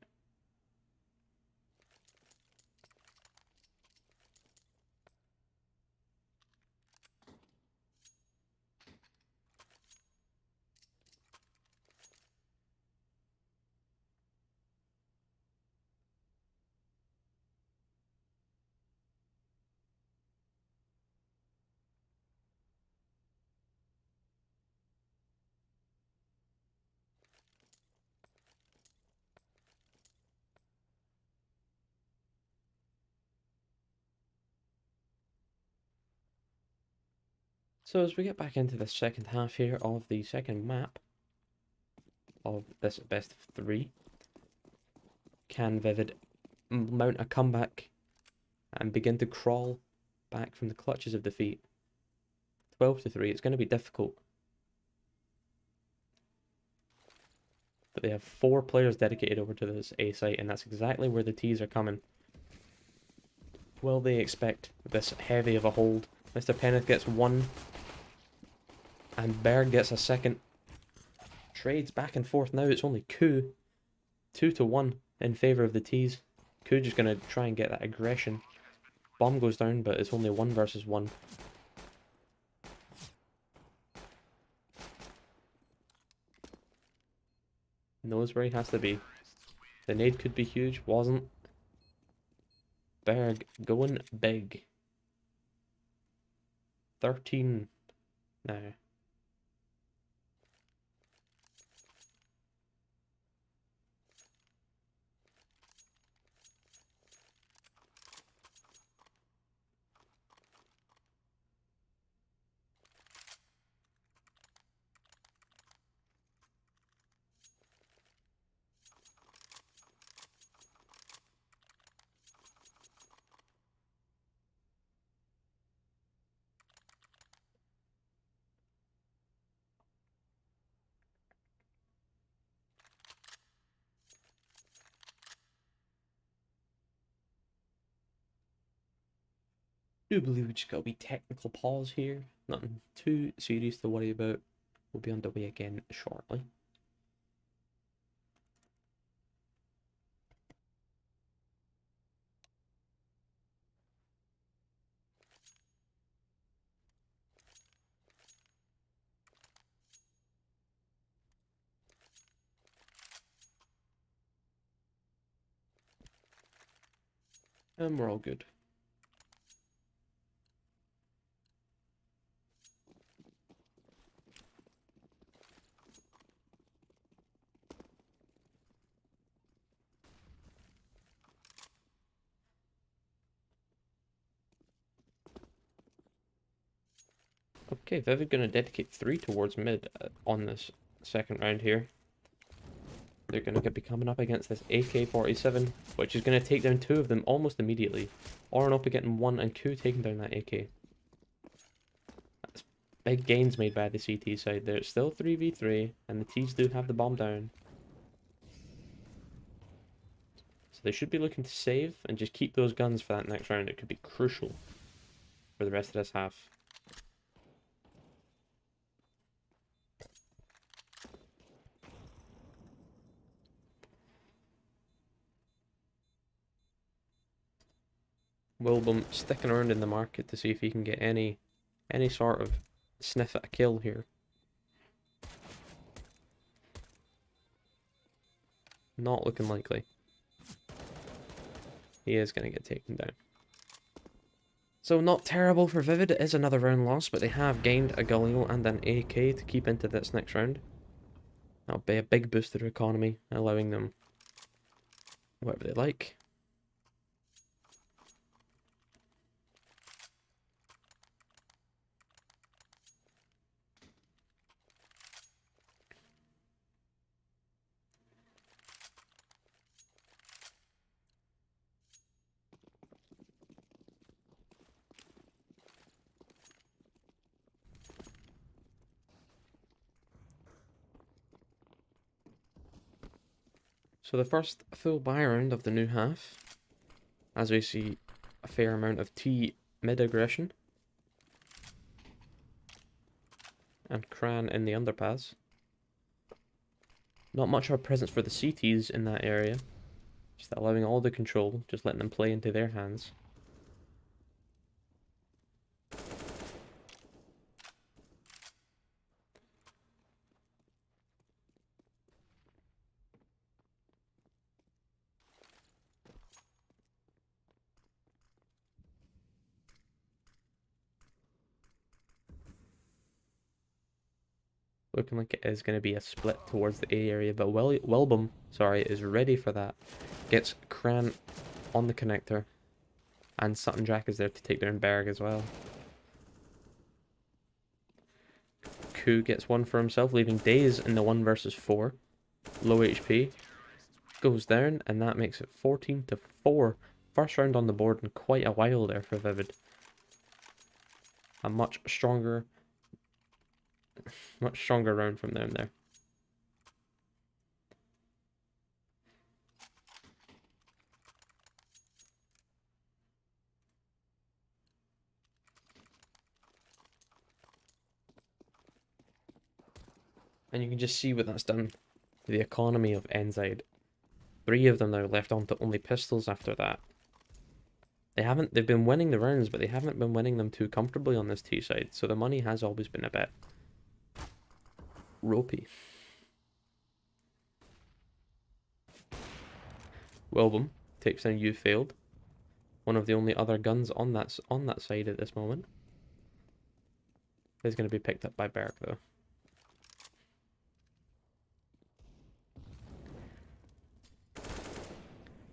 So as we get back into the second half here of the second map of this best of 3, can Vivid mount a comeback and begin to crawl back from the clutches of defeat? 12-3, it's going to be difficult. But they have 4 players dedicated over to this A site, and that's exactly where the T's are coming. Will they expect this heavy of a hold? Mr. Penneth gets 1, and Berg gets a second. Trades back and forth now, it's only Koo. 2-1 in favour of the T's. Koo just going to try and get that aggression. Bomb goes down, but it's only 1 versus 1. Knows where he has to be. The nade could be huge, wasn't. Berg going big. 13 now. Do believe we just got a wee technical pause here. Nothing too serious to worry about. We'll be underway again shortly. And we're all good. Okay, Vivid going to dedicate 3 towards mid on this second round here. They're going to be coming up against this AK-47, which is going to take down 2 of them almost immediately. Oranopa getting 1 and Koo taking down that AK. That's big gains made by the CT side there. It's still 3v3, and the T's do have the bomb down. So they should be looking to save and just keep those guns for that next round. It could be crucial for the rest of this half. Wilbum sticking around in the market to see if he can get any sort of sniff at a kill here. Not looking likely. He is going to get taken down. So not terrible for Vivid. It is another round loss, but they have gained a Galil and an AK to keep into this next round. That'll be a big boost to their economy, allowing them whatever they like. So the first full buy round of the new half, as we see a fair amount of T mid-aggression. And Kran in the underpass. Not much of a presence for the CTs in that area. Just allowing all the control, just letting them play into their hands. Looking like it is going to be a split towards the A area, but Wilbum, sorry, is ready for that. Gets Kran on the connector. And Sutton Jack is there to take down Berg as well. Ku gets one for himself, leaving Daze in the 1 versus 4. Low HP. Goes down, and that makes it 14-4. First round on the board in quite a while there for Vivid. A much stronger round from them there. And you can just see what that's done to the economy of Endzyde. 3 of them now left on to only pistols after that. They've been winning the rounds, but they haven't been winning them too comfortably on this T side, so the money has always been a bit ropey. Wilbum takes down You Failed. One of the only other guns on that side at this moment. Is going to be picked up by Berg though.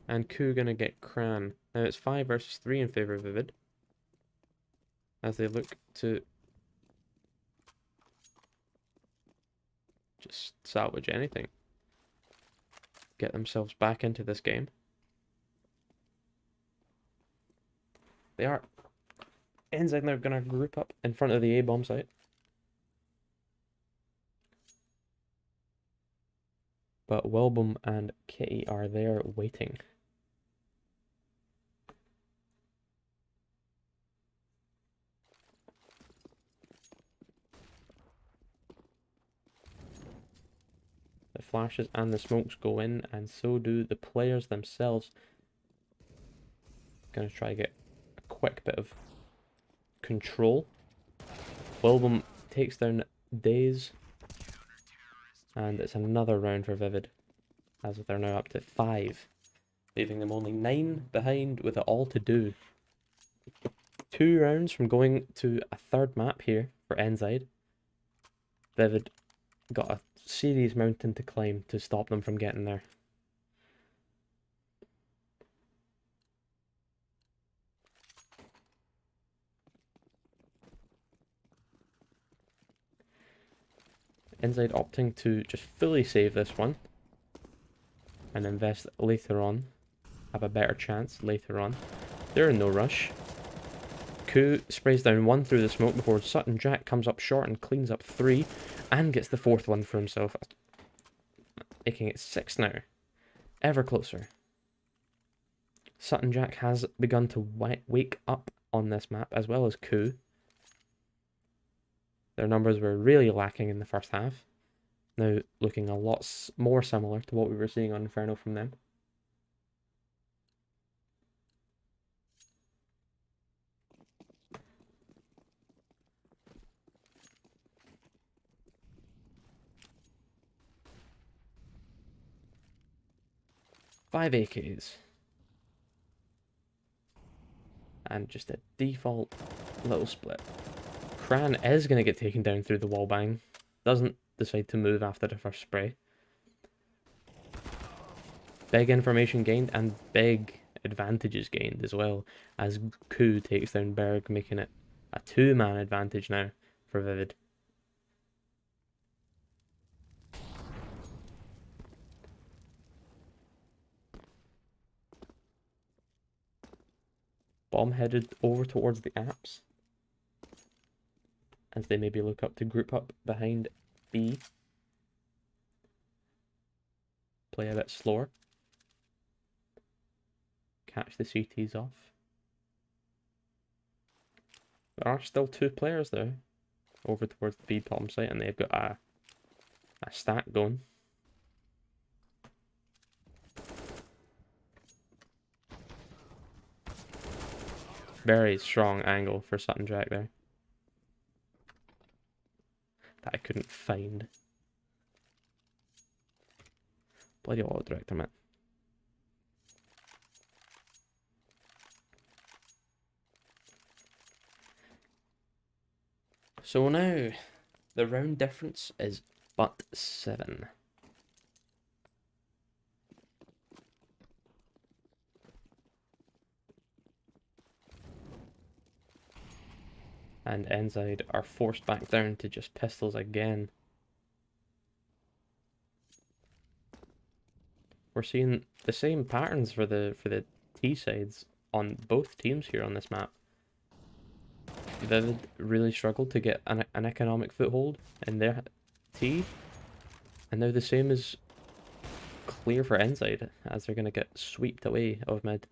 And Ku gonna get Kran. Now it's 5 versus 3 in favor of Vivid. As they look to just salvage anything. Get themselves back into this game. They are. Endzyde now gonna group up in front of the A-bomb site. But Wilbum and Kitty are there waiting. The flashes and the smokes go in, and so do the players themselves. Gonna try to get a quick bit of control. Wilbum takes down Daze. And it's another round for Vivid, as they're now up to 5, leaving them only 9 behind with it all to do. 2 rounds from going to a 3rd map here for Endzyde. Vivid got a serious mountain to climb to stop them from getting there. Endzyde opting to just fully save this one and invest later on, have a better chance later on. They're in no rush. Ku sprays down 1 through the smoke before Sutton Jack comes up short and cleans up 3 and gets the 4th one for himself, making it 6 now. Ever closer. Sutton Jack has begun to wake up on this map, as well as Ku. Their numbers were really lacking in the first half. Now looking a lot more similar to what we were seeing on Inferno from them. Five AKs. And just a default little split. Kran is going to get taken down through the wall bang. Doesn't decide to move after the first spray. Big information gained and big advantages gained as well, as Ku takes down Berg, making it a 2-man advantage now for Vivid. Bomb headed over towards the apps, as they maybe look up to group up behind B. Play a bit slower. Catch the CTs off. There are still 2 players there over towards the B bomb site, and they've got a stack going. Very strong angle for Sutton Jack there. That I couldn't find. Bloody auto director, man. So now, the round difference is but 7. And Endzyde are forced back down to just pistols again. We're seeing the same patterns for the T sides on both teams here on this map. Vivid really struggled to get an economic foothold in their T, and now the same is clear for Endzyde, as they're going to get swept away of mid.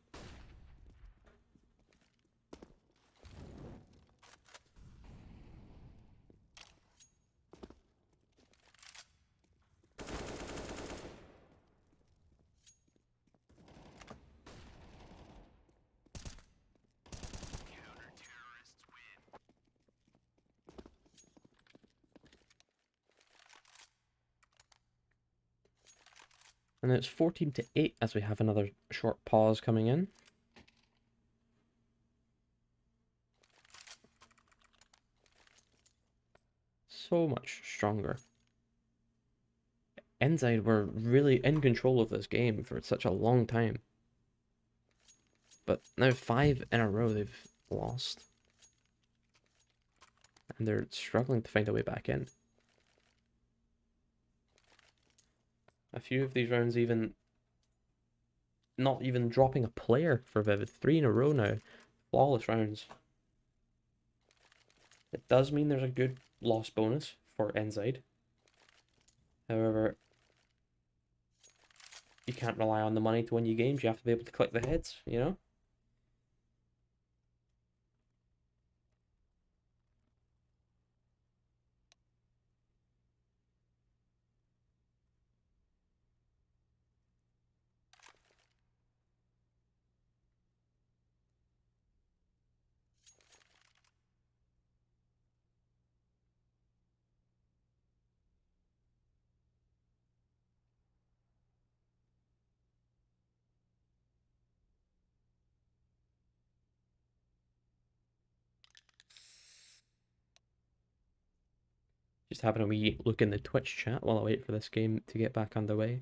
And it's 14-8 as we have another short pause coming in. So much stronger. Endzyde were really in control of this game for such a long time. But now 5 in a row they've lost. And they're struggling to find a way back in. A few of these rounds even not even dropping a player for Vivid. 3 in a row now. Flawless rounds. It does mean there's a good loss bonus for Endzyde. However, you can't rely on the money to win your games. You have to be able to collect the heads, you know? Just having a wee look in the Twitch chat while I wait for this game to get back underway.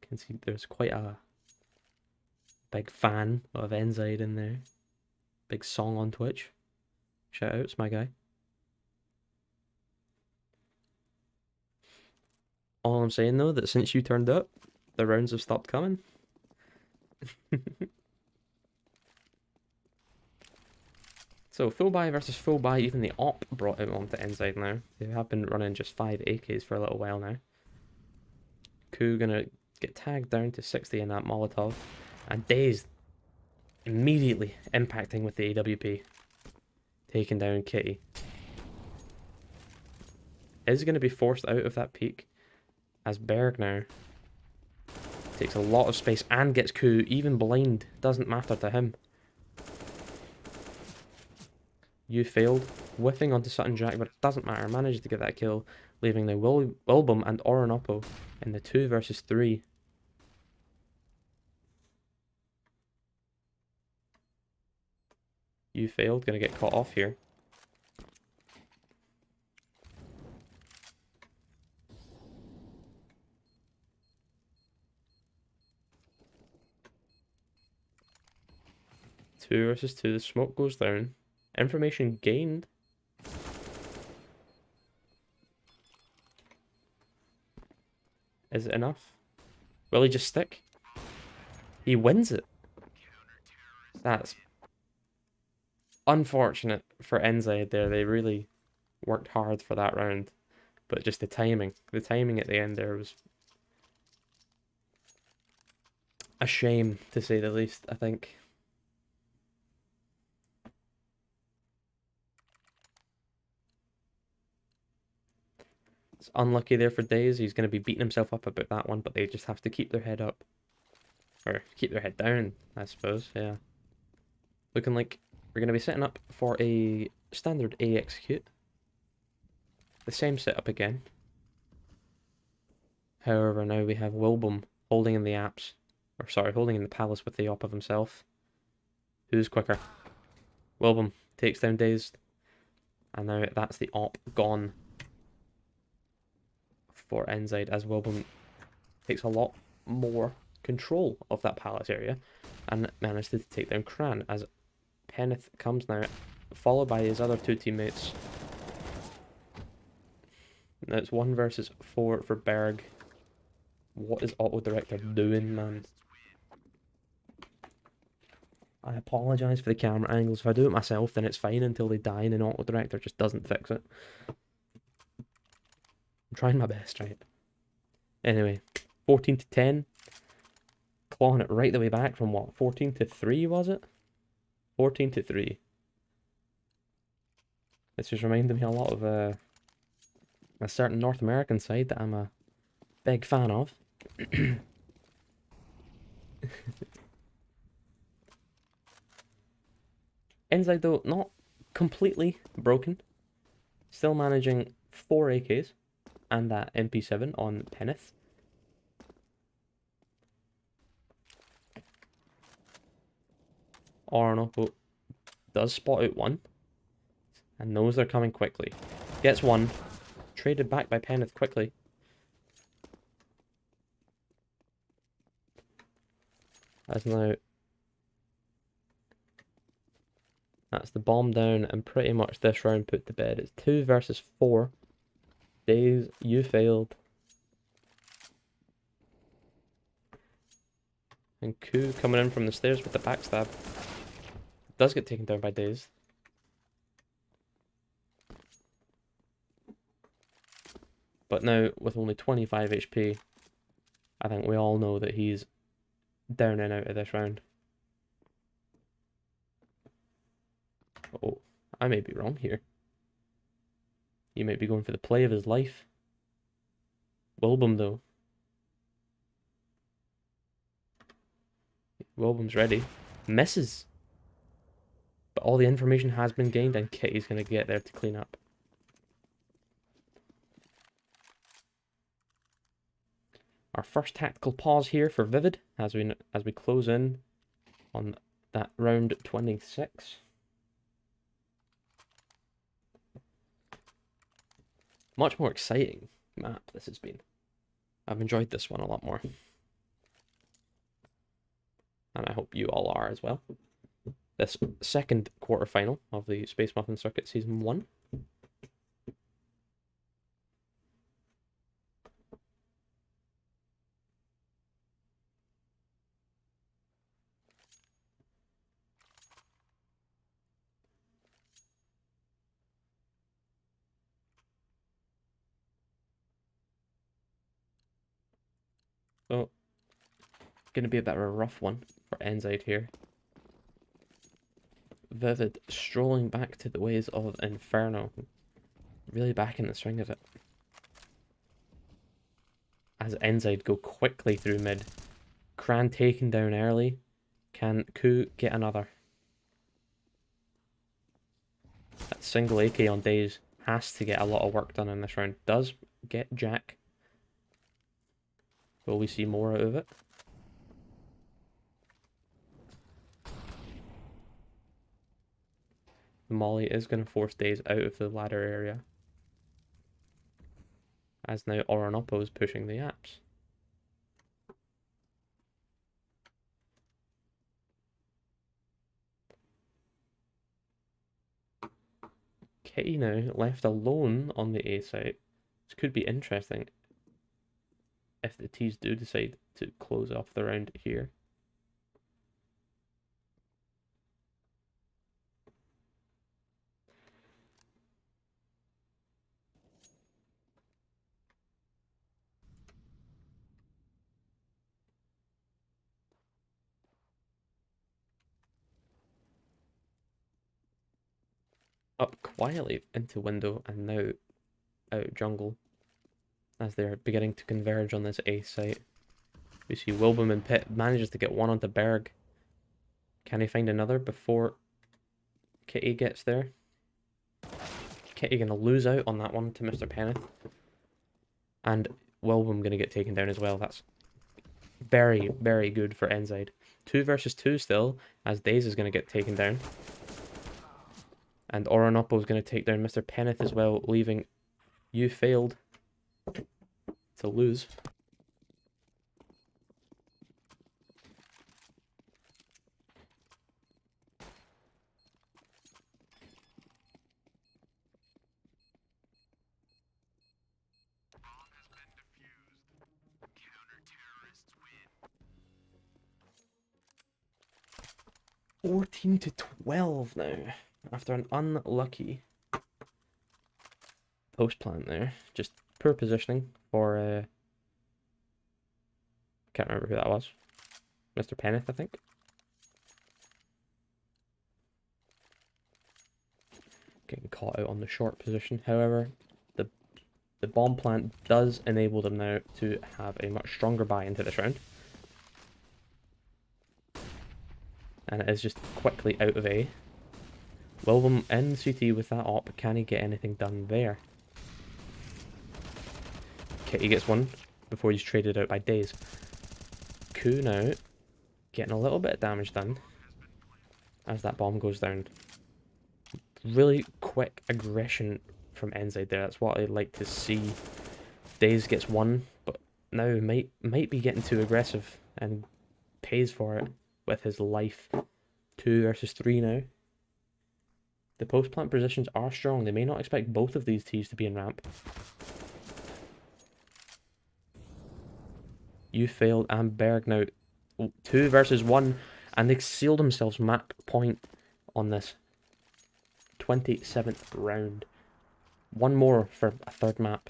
Can see there's quite a big fan of Endzyde in there. Big song on Twitch. Shout outs, my guy. All I'm saying though, that since you turned up, the rounds have stopped coming. So full buy versus full buy, even the op brought him onto Endzyde now. They have been running just 5 AKs for a little while now. Ku gonna get tagged down to 60 in that Molotov, and Dazed immediately impacting with the AWP, taking down Kitty. Is going to be forced out of that peak as Berg now takes a lot of space and gets Ku. Even blind doesn't matter to him. You failed, whiffing onto Sutton Jack, but it doesn't matter. Managed to get that kill, leaving the Wilbum and Orinopo in the 2 versus 3. You failed, gonna get caught off here. Two versus 2, the smoke goes down. Information gained. Is it enough? Will he just stick? He wins it. That's unfortunate for Endzyde there. They really worked hard for that round. But just the timing. The timing at the end there was a shame, to say the least, I think. It's unlucky there for Days. He's going to be beating himself up about that one, but they just have to keep their head up. Or keep their head down, I suppose, yeah. Looking like we're going to be setting up for a standard A execute. The same setup again. However, now we have Wilbum holding in the apps. Or sorry, holding in the palace with the op of himself. Who's quicker? Wilbum takes down Dazed. And now that's the op gone for Endzyde, as Wilbum takes a lot more control of that palace area and managed to take down Kran as Peneth comes now followed by his other two teammates. Now it's 1 versus 4 for Berg. What is Auto Director doing, man? I apologise for the camera angles. If I do it myself, then it's fine until they die and an Auto Director just doesn't fix it. I'm trying my best, right? Anyway, 14 to 10. Clawing it right the way back from what? 14 to 3, was it? 14 to 3. This just reminded me a lot of a certain North American side that I'm a big fan of. Endzyde, though, not completely broken. Still managing 4 AKs and that MP7 on Peneth. Orinoco does spot out one and knows they're coming quickly. Gets one. Traded back by Peneth quickly. As now... That's the bomb down and pretty much this round put to bed. It's 2 versus 4. Days, you failed. And Ku coming in from the stairs with the backstab. Does get taken down by Days. But now, with only 25 HP, I think we all know that he's down and out of this round. Oh, I may be wrong here. He might be going for the play of his life. Wilbum, though. Wilbum's ready. Misses. But all the information has been gained and Kitty's going to get there to clean up. Our first tactical pause here for Vivid as we close in on that round 26. Much more exciting map this has been. I've enjoyed this one a lot more. And I hope you all are as well. This second quarterfinal of the Space Muffin Circuit Season 1. So, going to be a bit of a rough one for Endzyde here. Vivid strolling back to the ways of Inferno. Really back in the swing of it. As Endzyde go quickly through mid. Cran taken down early. Can Ku get another? That single AK on Days has to get a lot of work done in this round. Does get Jack. Will we see more out of it? The Molly is going to force Days out of the ladder area. As now Orinopo is pushing the apps. Kitty now left alone on the A site. This could be interesting if the T's do decide to close off the round here. Up quietly into window and now out jungle as they're beginning to converge on this A site. We see Wilbum and Pitt manages to get one onto Berg. Can he find another before Kitty gets there? Kitty going to lose out on that one to Mr. Penneth. And Wilbum going to get taken down as well. That's very, very good for Endzyde. 2 versus 2 still, as Days is going to get taken down. And Orinopo is going to take down Mr. Penneth as well, leaving You Failed to lose. 14-12 now. After an unlucky post plant there. Just poor positioning for can't remember who that was. Mr. Penneth, I think. Getting caught out on the short position. However, the bomb plant does enable them now to have a much stronger buy into this round. And it is just quickly out of A. Wilbum in CT with that op. Can he get anything done there? Kitty gets one before he's traded out by Days. Coup now getting a little bit of damage done as that bomb goes down. Really quick aggression from Endzyde there. That's what I like to see. Days gets one, but now might be getting too aggressive and pays for it with his life. 2 versus 3 now. The post plant positions are strong. They may not expect both of these T's to be in ramp. You failed, and Berg now 2 versus 1, and they sealed themselves map point on this 27th round. One more for a third map.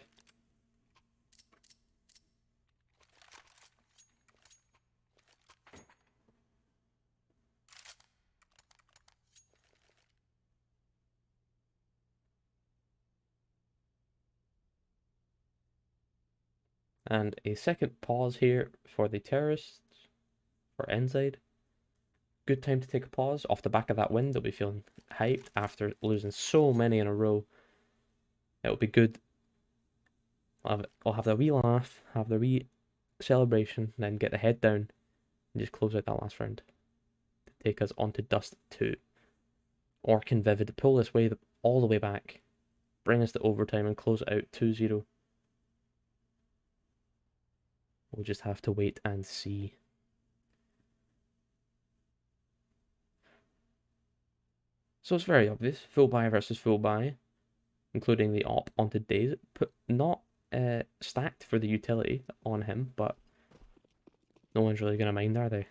And a second pause here for the terrorists, for Endzyde. Good time to take a pause. Off the back of that win, they'll be feeling hyped after losing so many in a row. It'll be good. I'll have the wee laugh, have the wee celebration, then get the head down and just close out that last round to take us on to Dust 2. Or can Vivid pull this way all the way back, bring us to overtime and close it out 2-0. We'll just have to wait and see. So it's very obvious. Full buy versus full buy, including the op onto Days. Not stacked for the utility on him, but no one's really going to mind, are they?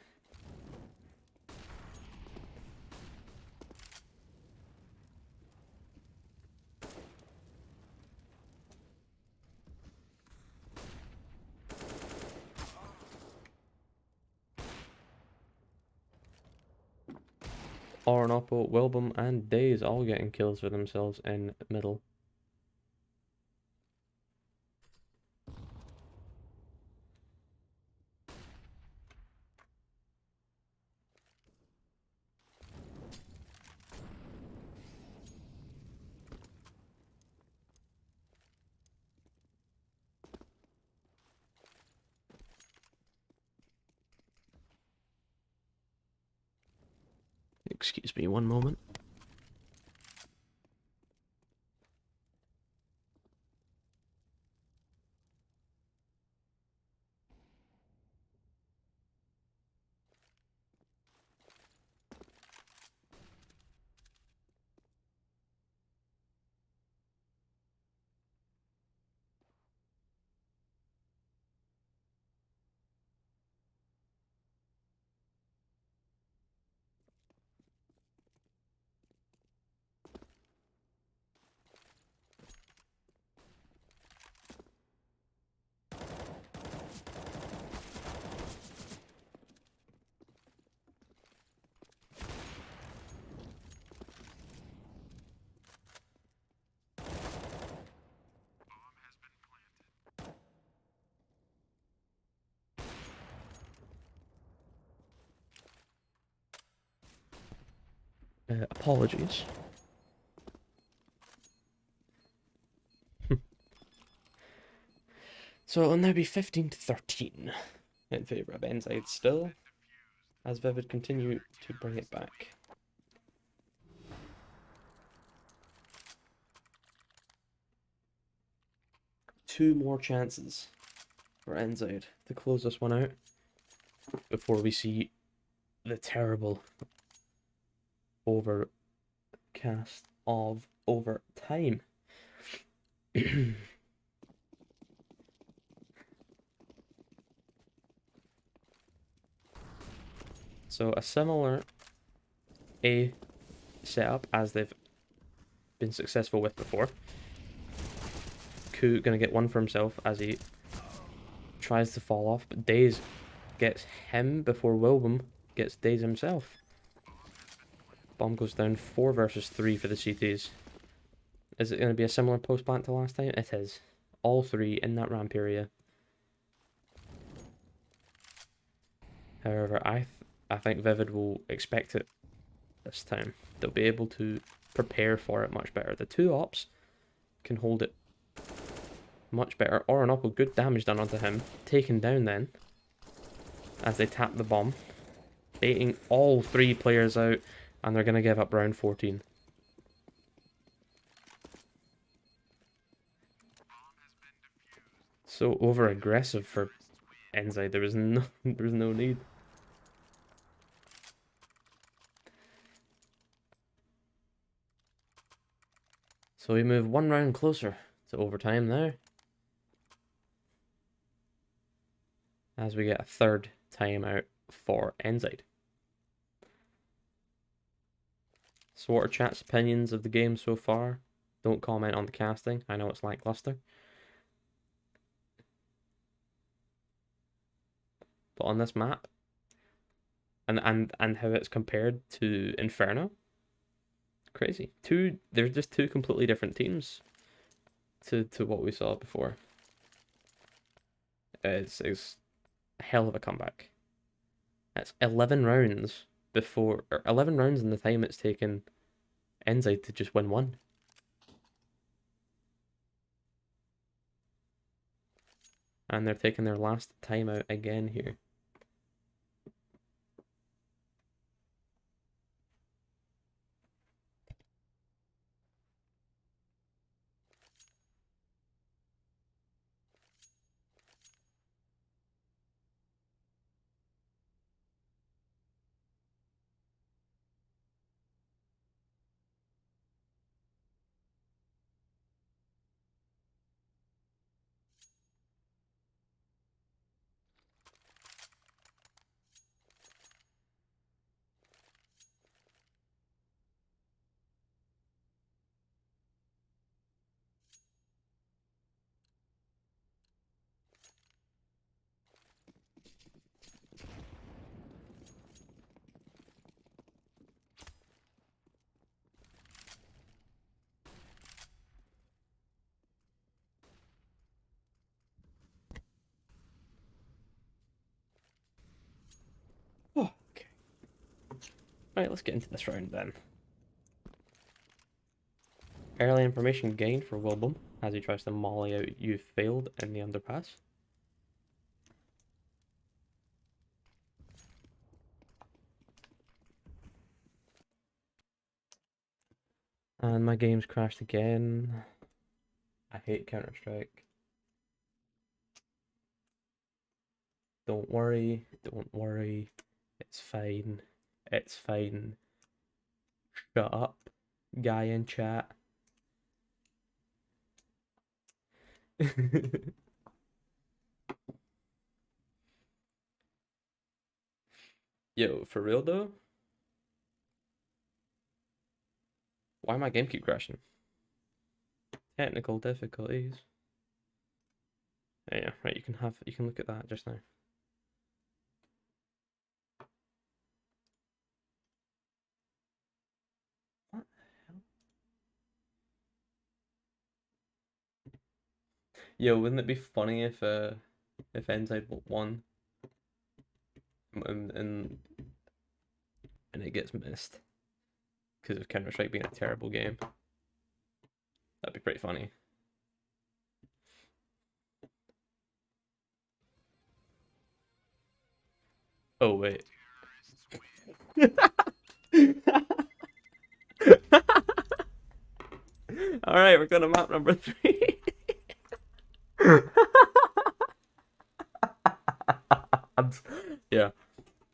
Orinopo, Wilbum, and Days all getting kills for themselves in middle. Excuse me one moment. Apologies. So it'll now be 15-13 in favour of Endzyde still, as Vivid continue to bring it back. Two more chances for Endzyde to close this one out before we see the terrible overcast of overtime. So a similar A setup as they've been successful with before. Ku gonna get one for himself as he tries to fall off, but Daze gets him before Wilbum gets Daze himself. Bomb goes down 4 versus 3 for the CTs. Is it going to be a similar post plant to last time? It is. All 3 in that ramp area. However, I think Vivid will expect it this time. They'll be able to prepare for it much better. The 2 ops can hold it much better. Orinoco, good damage done onto him. Taken down then as they tap the bomb. Baiting all 3 players out, and they're going to give up round 14. So over aggressive for Endzyde. There was no need. So we move 1 round closer to overtime now, as we get a 3rd timeout for Endzyde. So what are chat's opinions of the game so far? Don't comment on the casting. I know it's lackluster. But on this map, and how it's compared to Inferno, crazy. They're just 2 completely different teams to what we saw before. It's a hell of a comeback. That's 11 rounds before, or 11 rounds in the time it's taken Endzyde to just win 1. And they're taking their last timeout again here. Oh, okay. Right, let's get into this round then. Early information gained for Wilbum as he tries to molly out You Failed in the underpass. And my game's crashed again. I hate Counter-Strike. Don't worry, don't worry. It's fine. It's fine. Shut up, guy in chat. Yo, for real though? Why my game keep crashing? Technical difficulties. Yeah, right, you can look at that just now. What the hell? Yo, wouldn't it be funny if Endzyde won and it gets missed because of Counter-Strike being a terrible game? That'd be pretty funny. Oh wait. Alright, we're going to map number 3. Yeah,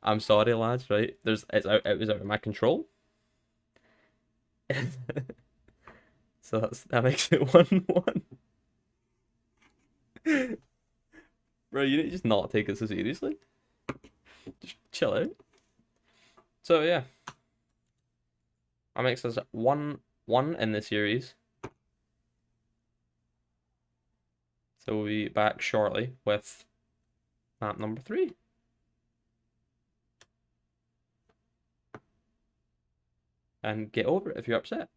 I'm sorry, lads. Right, it was out of my control. So that makes it 1-1. Bro, you need to just not take it so seriously. Just chill out. So yeah, That makes us 1-1 in the series. So we'll be back shortly with map number 3. And get over it if you're upset.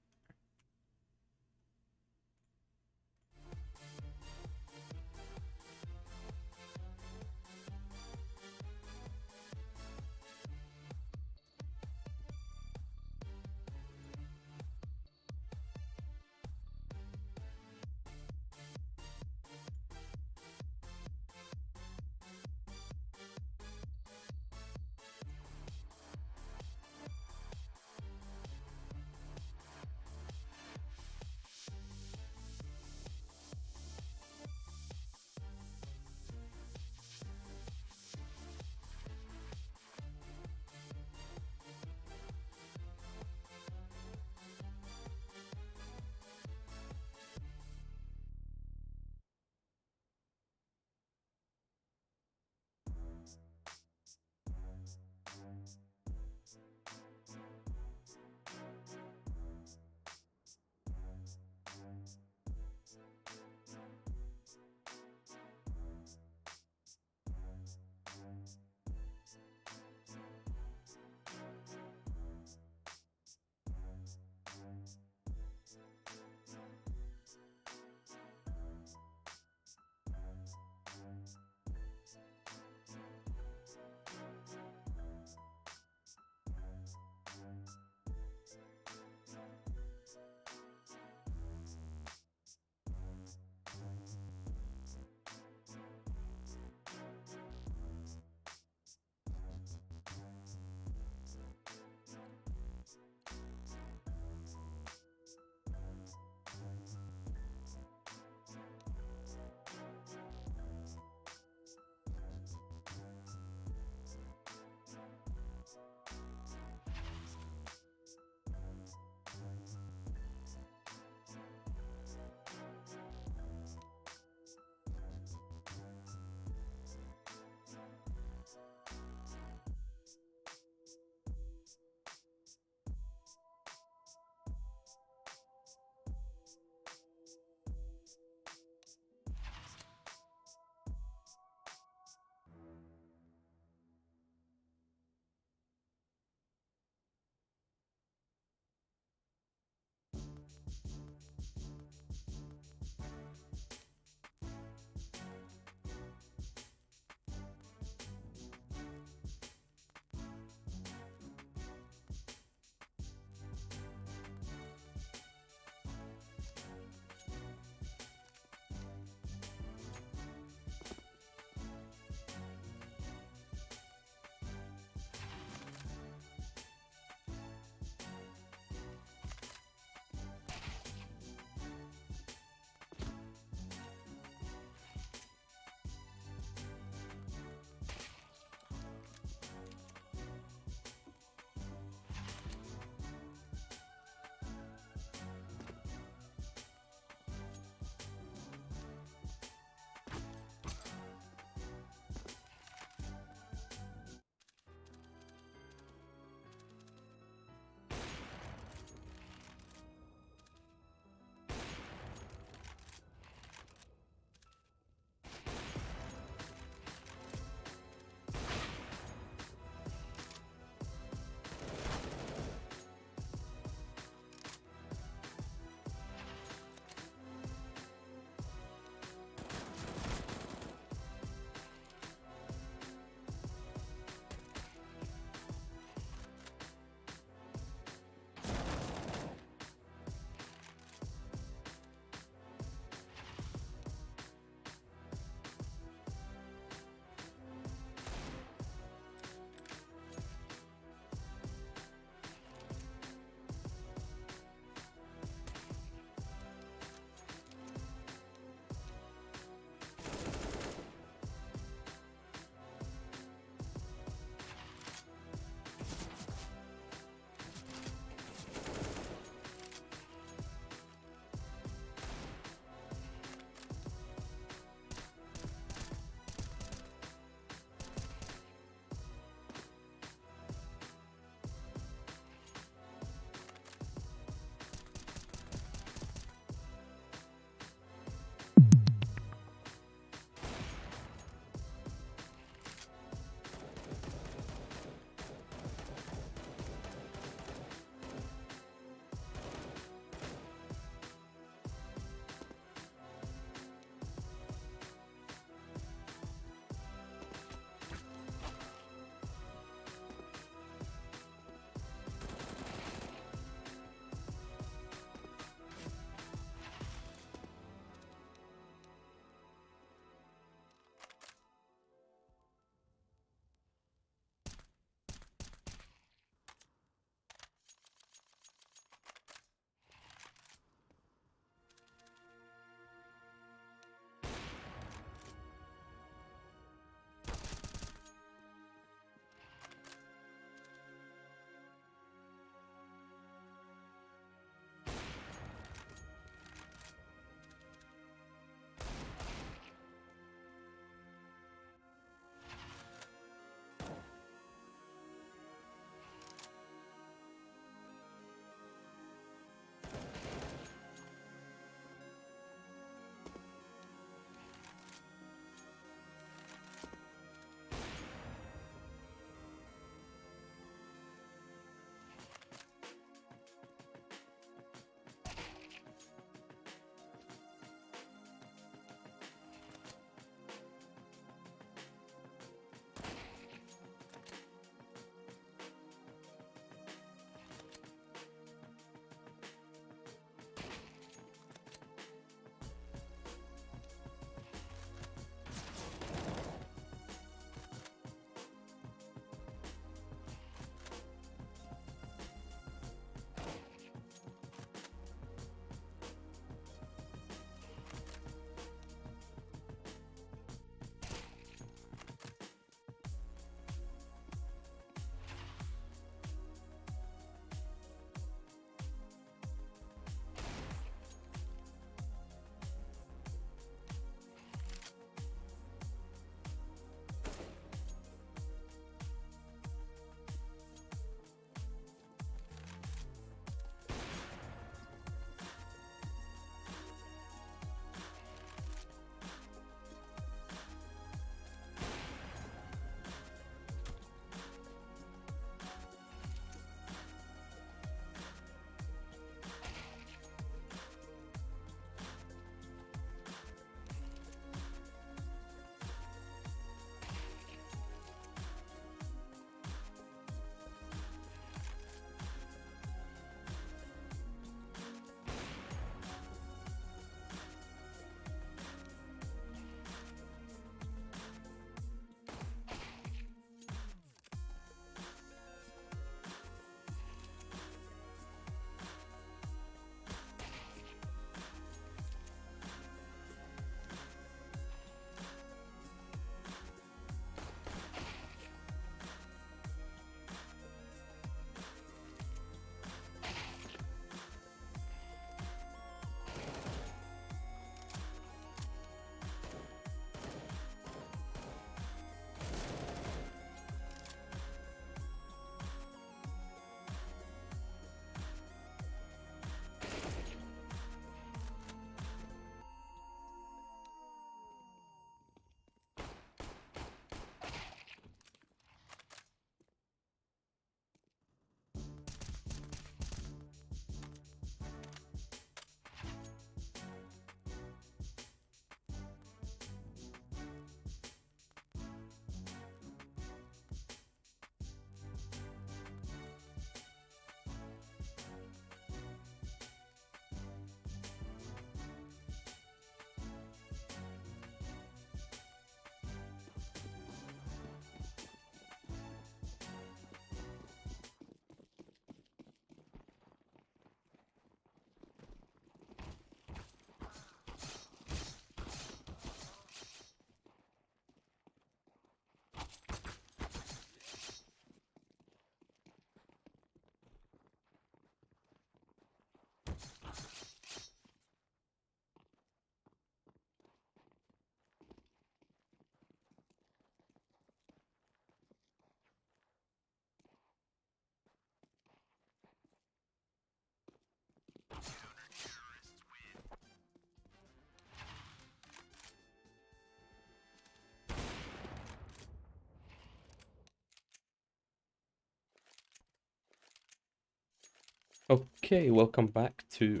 Okay, welcome back to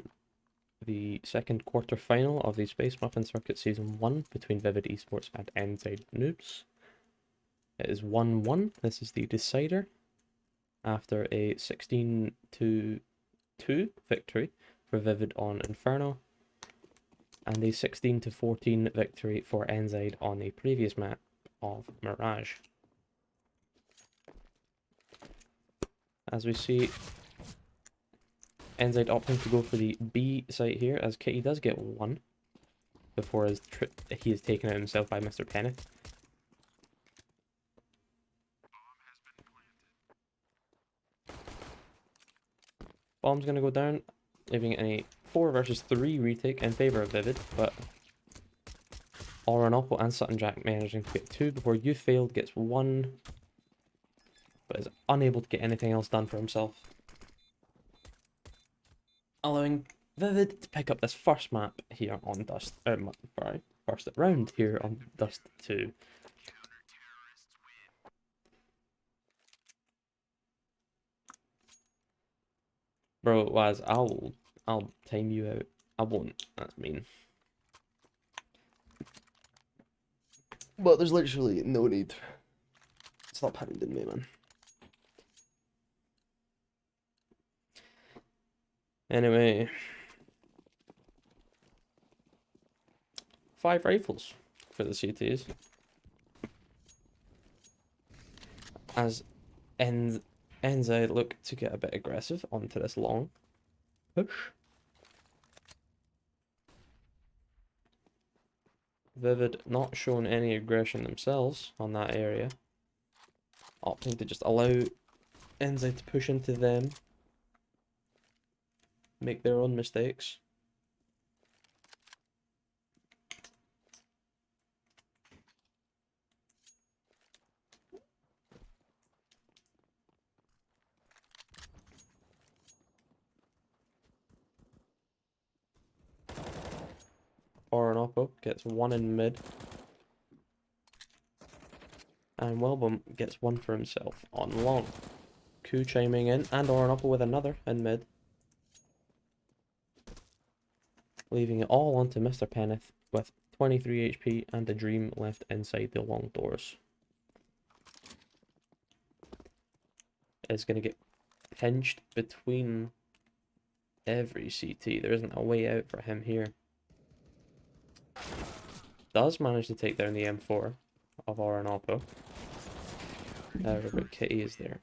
the second quarter final of the Space Muffin Circuit Season 1 between Vivid eSports and Endzyde Noobs. It is 1-1. This is the decider after a 16-2 victory for Vivid on Inferno and a 16-14 victory for Endzyde on the previous map of Mirage. As we see, Endzyde opting to go for the B site here, as Kitty does get one before he is taken out himself by Mr. Penneth. Bomb's going to go down, leaving a 4 versus 3 retake in favour of Vivid, but Oranopo and Sutton Jack managing to get 2 before You Failed gets 1, but is unable to get anything else done for himself, allowing Vivid to pick up this first map here on Dust, first round here on Dust 2. Bro, Waz, I'll time you out. I won't, that's mean. But there's literally no need. Stop hounding me, man. Anyway, 5 rifles for the CTs. As Endzyde look to get a bit aggressive onto this long push. Vivid not showing any aggression themselves on that area, opting to just allow Endzyde to push into them, make their own mistakes. Oranopo gets 1 in mid, and Welbom gets 1 for himself on long. Ku chiming in, and Oranopo with another in mid, leaving it all onto Mr. Penneth with 23 HP and a dream left inside the long doors. Is going to get pinched between every CT. There isn't a way out for him here. Does manage to take down the M4 of Oranopo. However, but Kitty is there.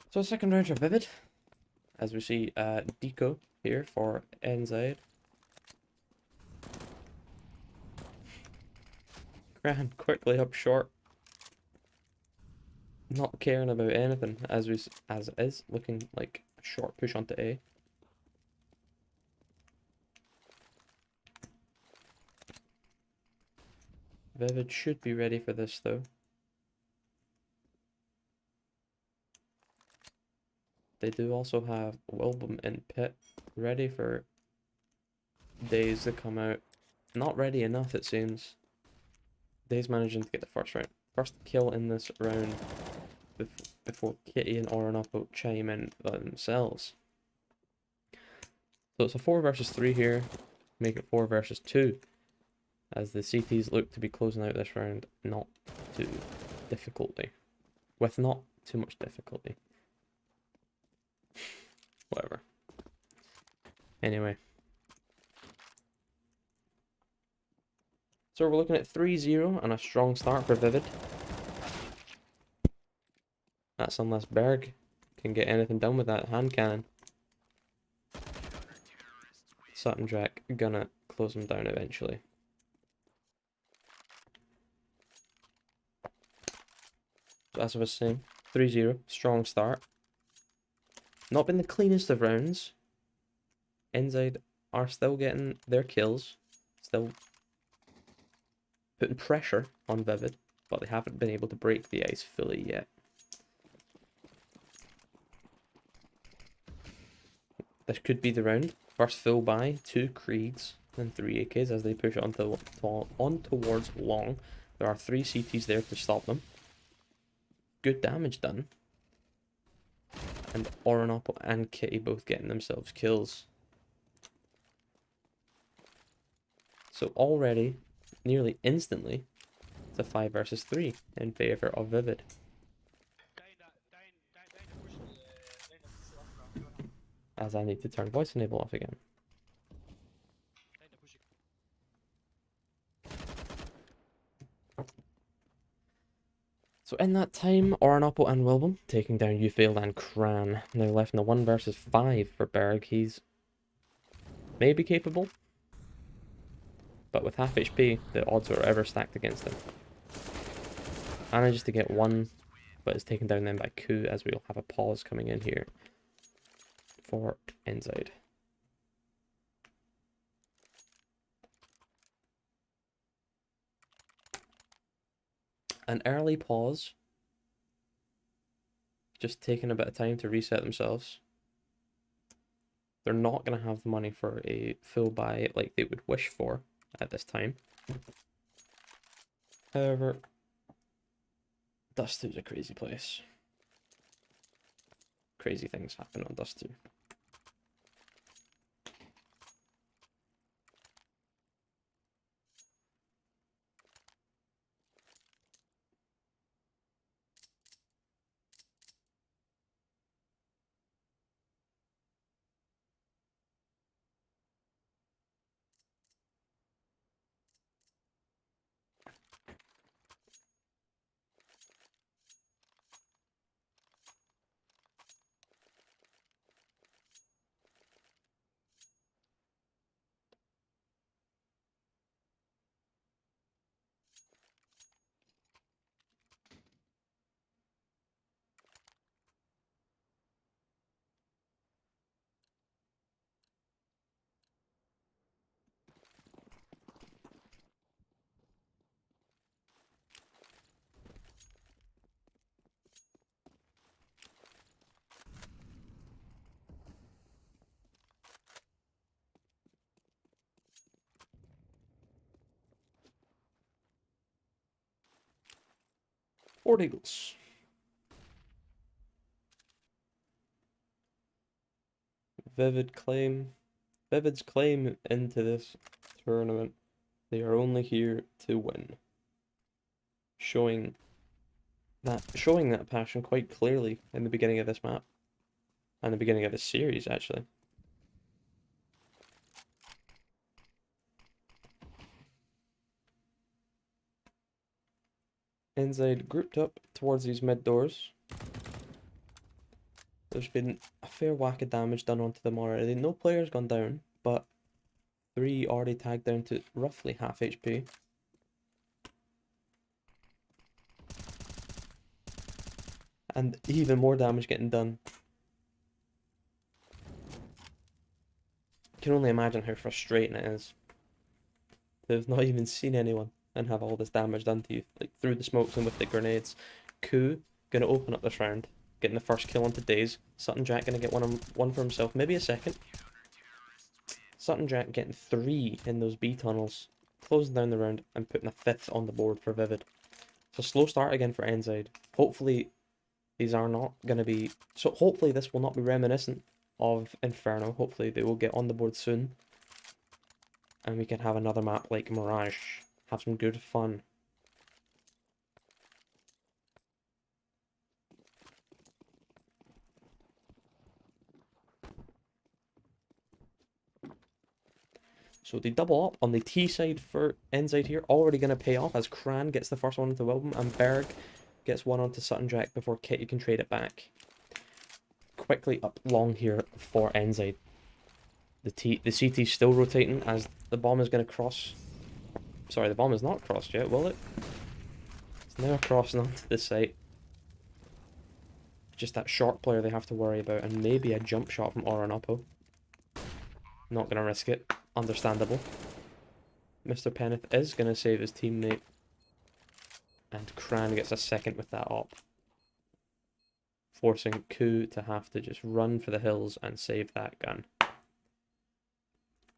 So second round for Vivid, as we see Deco here for Endzyde. Ran quickly up short, not caring about anything as it is, looking like a short push onto A. Vivid should be ready for this though. They do also have Wilbum in pit, ready for Days to come out. Not ready enough, it seems. Days managing to get the first kill in this round before Kitty and Oranopo chime in themselves. So it's a 4 versus 3 here, make it 4 versus 2, as the CTs look to be closing out this round with not too much difficulty. Whatever. Anyway. So we're looking at 3-0 and a strong start for Vivid. That's unless Berg can get anything done with that hand cannon. Sutton Jack gonna close him down eventually. So as I was saying, 3-0, strong start. Not been the cleanest of rounds. Endzyde are still getting their kills. Still putting pressure on Vivid, but they haven't been able to break the ice fully yet. This could be the round. First full buy, 2 Kriegs and 3 AKs as they push on towards long. There are 3 CTs there to stop them. Good damage done. And Orinopo and Kitty both getting themselves kills. So already, nearly instantly, it's a 5 versus 3 in favor of Vivid. As I need to turn voice enable off again. So in that time, Orinopo and Wilbum taking down Ufailed and Kran. Now left in a 1 versus 5 for Berg. He's maybe capable, but with half HP, the odds are ever stacked against him. Manages to get 1, but is taken down then by Ku, as we'll have a pause coming in here for Endzyde. An early pause, just taking a bit of time to reset themselves. They're not going to have the money for a full buy like they would wish for at this time. However, Dust 2 is a crazy place. Crazy things happen on Dust 2. Fort Eagles. Vivid's claim into this tournament. They are only here to win. Showing that passion quite clearly in the beginning of this map. And the beginning of this series, actually. Endzyde grouped up towards these mid doors. There's been a fair whack of damage done onto them already. No player's gone down, but 3 already tagged down to roughly half HP. And even more damage getting done. You can only imagine how frustrating it is. They've not even seen anyone and have all this damage done to you, like through the smokes and with the grenades. Ku gonna open up this round, getting the first kill onto Daze. Sutton Jack gonna get one for himself, maybe a second. Sutton Jack getting 3 in those B tunnels, closing down the round and putting a 5th on the board for Vivid. So slow start again for Endzyde. Hopefully these are not gonna be, so hopefully this will not be reminiscent of Inferno. Hopefully they will get on the board soon. And we can have another map like Mirage. Have some good fun. So the double up on the T side for Endzyde here. Already going to pay off as Kran gets the first one into Wilbum. And Berg gets one onto Sutton Jack before Kitty can trade it back. Quickly up long here for Endzyde. The CT's still rotating as the bomb is going to cross. Sorry, the bomb is not crossed yet, will it? It's now crossing onto the site. Just that short player they have to worry about, and maybe a jump shot from Orinopo. Not going to risk it. Understandable. Mr. Penneth is going to save his teammate. And Cran gets a second with that op. Forcing Ku to have to just run for the hills and save that gun.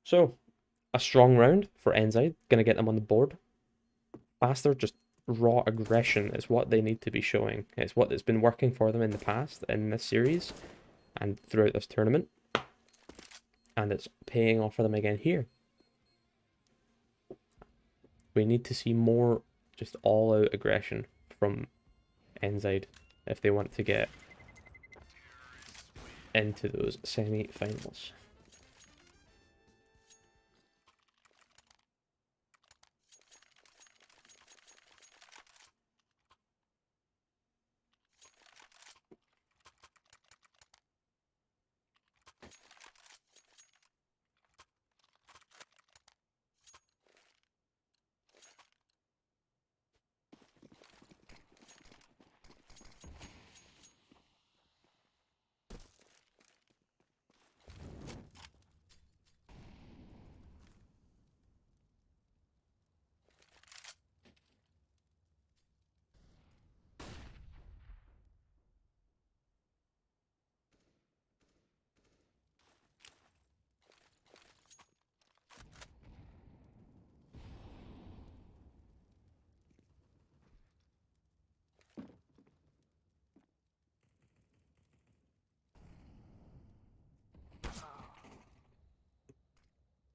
So, a strong round for Endzyde. Going to get them on the board. Faster, just raw aggression is what they need to be showing. It's what has been working for them in the past in this series and throughout this tournament. And it's paying off for them again here. We need to see more just all-out aggression from Endzyde if they want to get into those semi-finals.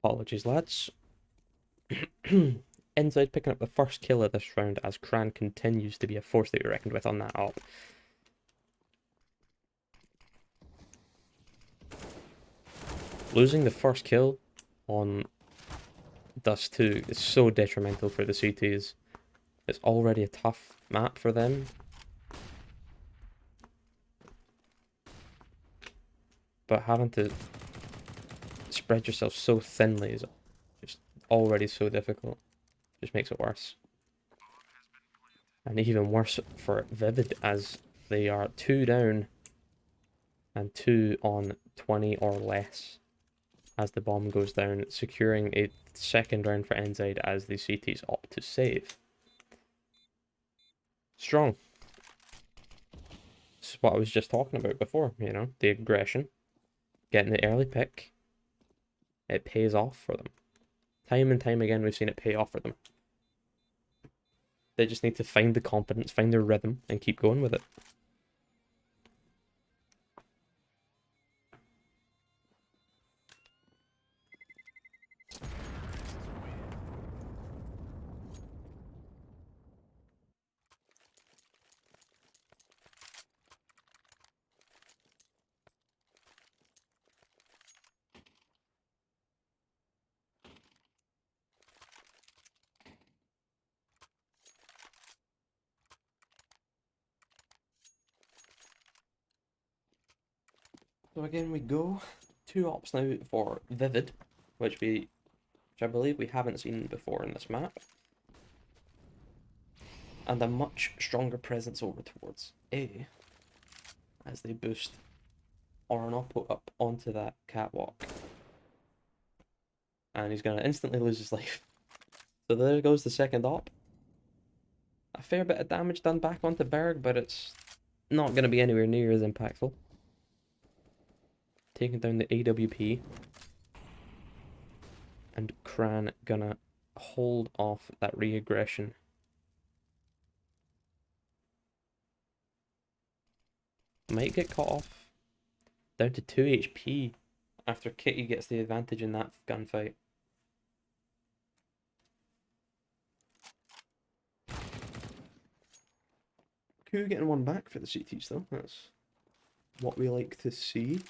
Apologies, lads. Endzyde picking up the first kill of this round as Cran continues to be a force to be reckoned with on that op. Losing the first kill on Dust 2 is so detrimental for the CTs. It's already a tough map for them. But having to spread yourself so thinly is just already so difficult. Just makes it worse. And even worse for Vivid as they are 2 down and 2 on 20 or less as the bomb goes down, securing a second round for Endzyde as the CTs opt to save. Strong. This is what I was just talking about before, you know, the aggression, getting the early pick. It pays off for them. Time and time again, we've seen it pay off for them. They just need to find the confidence, find their rhythm, and keep going with it. So again, we go 2 ops now for Vivid, which I believe we haven't seen before in this map. And a much stronger presence over towards A as they boost Orinopo up onto that catwalk. And he's going to instantly lose his life. So there goes the second op. A fair bit of damage done back onto Berg, but it's not going to be anywhere near as impactful. Taking down the AWP. And Cran gonna hold off that re-aggression. Might get cut off. Down to 2 HP after Kitty gets the advantage in that gunfight. Ku getting one back for the CTs though. That's what we like to see.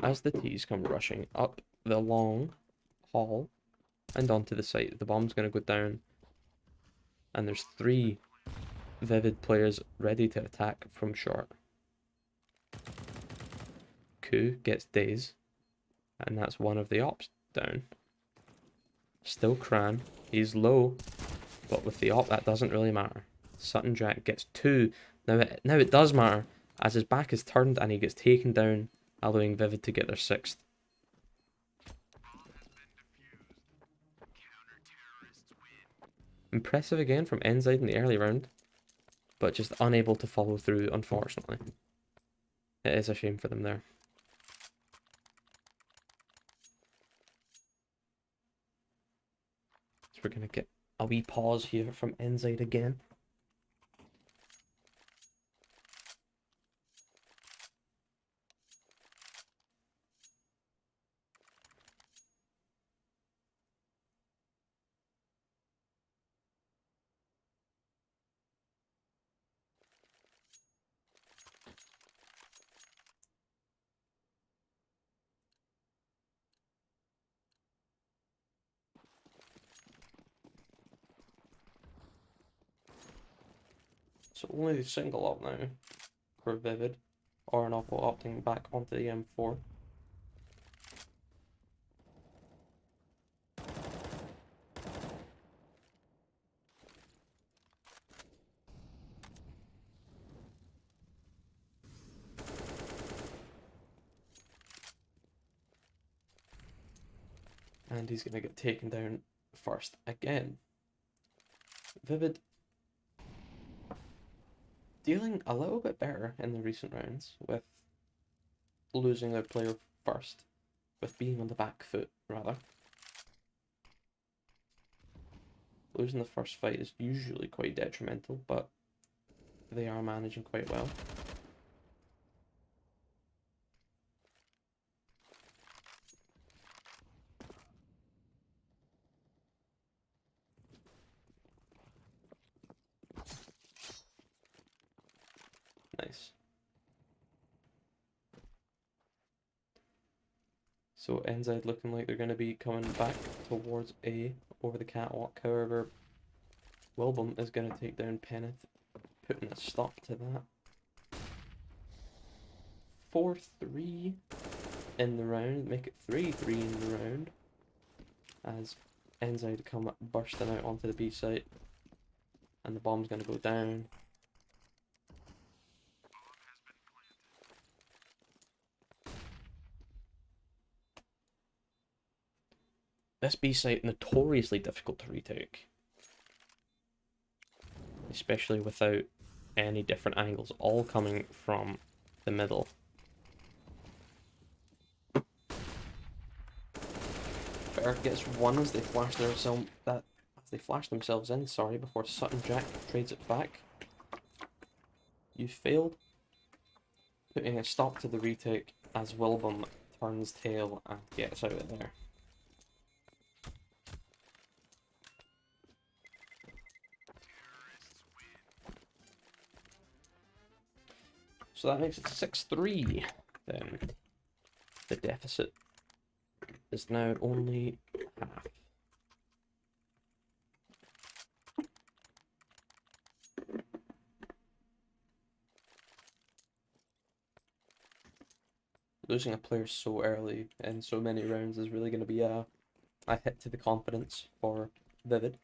As the T's come rushing up the long hall and onto the site, the bomb's going to go down. And there's 3 Vivid players ready to attack from short. Ku gets Daze, and that's one of the ops down. Still Cran, he's low, but with the op that doesn't really matter. Sutton Jack gets 2, Now it does matter, as his back is turned and he gets taken down, allowing Vivid to get their 6th. Impressive again from Endzyde in the early round, but just unable to follow through, unfortunately. It is a shame for them there. So we're going to get a wee pause here from Endzyde again. So only single up now for Vivid. Orinoco opting back onto the M4. And he's going to get taken down first again. Vivid dealing a little bit better in the recent rounds with losing their player first, with being on the back foot, rather. Losing the first fight is usually quite detrimental, but they are managing quite well. Nice. So Endzyde looking like they're going to be coming back towards A over the catwalk. However, Wilbum is going to take down Penneth, putting a stop to that. 4-3 in the round, make it 3-3 in the round, as Endzyde come bursting out onto the B site, and the bomb's going to go down. This B site notoriously difficult to retake, especially without any different angles, all coming from the middle. Fair gets one as they flash themselves in, sorry, before Sutton Jack trades it back. You failed, putting a stop to the retake as Wilbum turns tail and gets out of there. So that makes it 6-3 then. The deficit is now only half. Losing a player so early in so many rounds is really going to be a hit to the confidence for Vivid,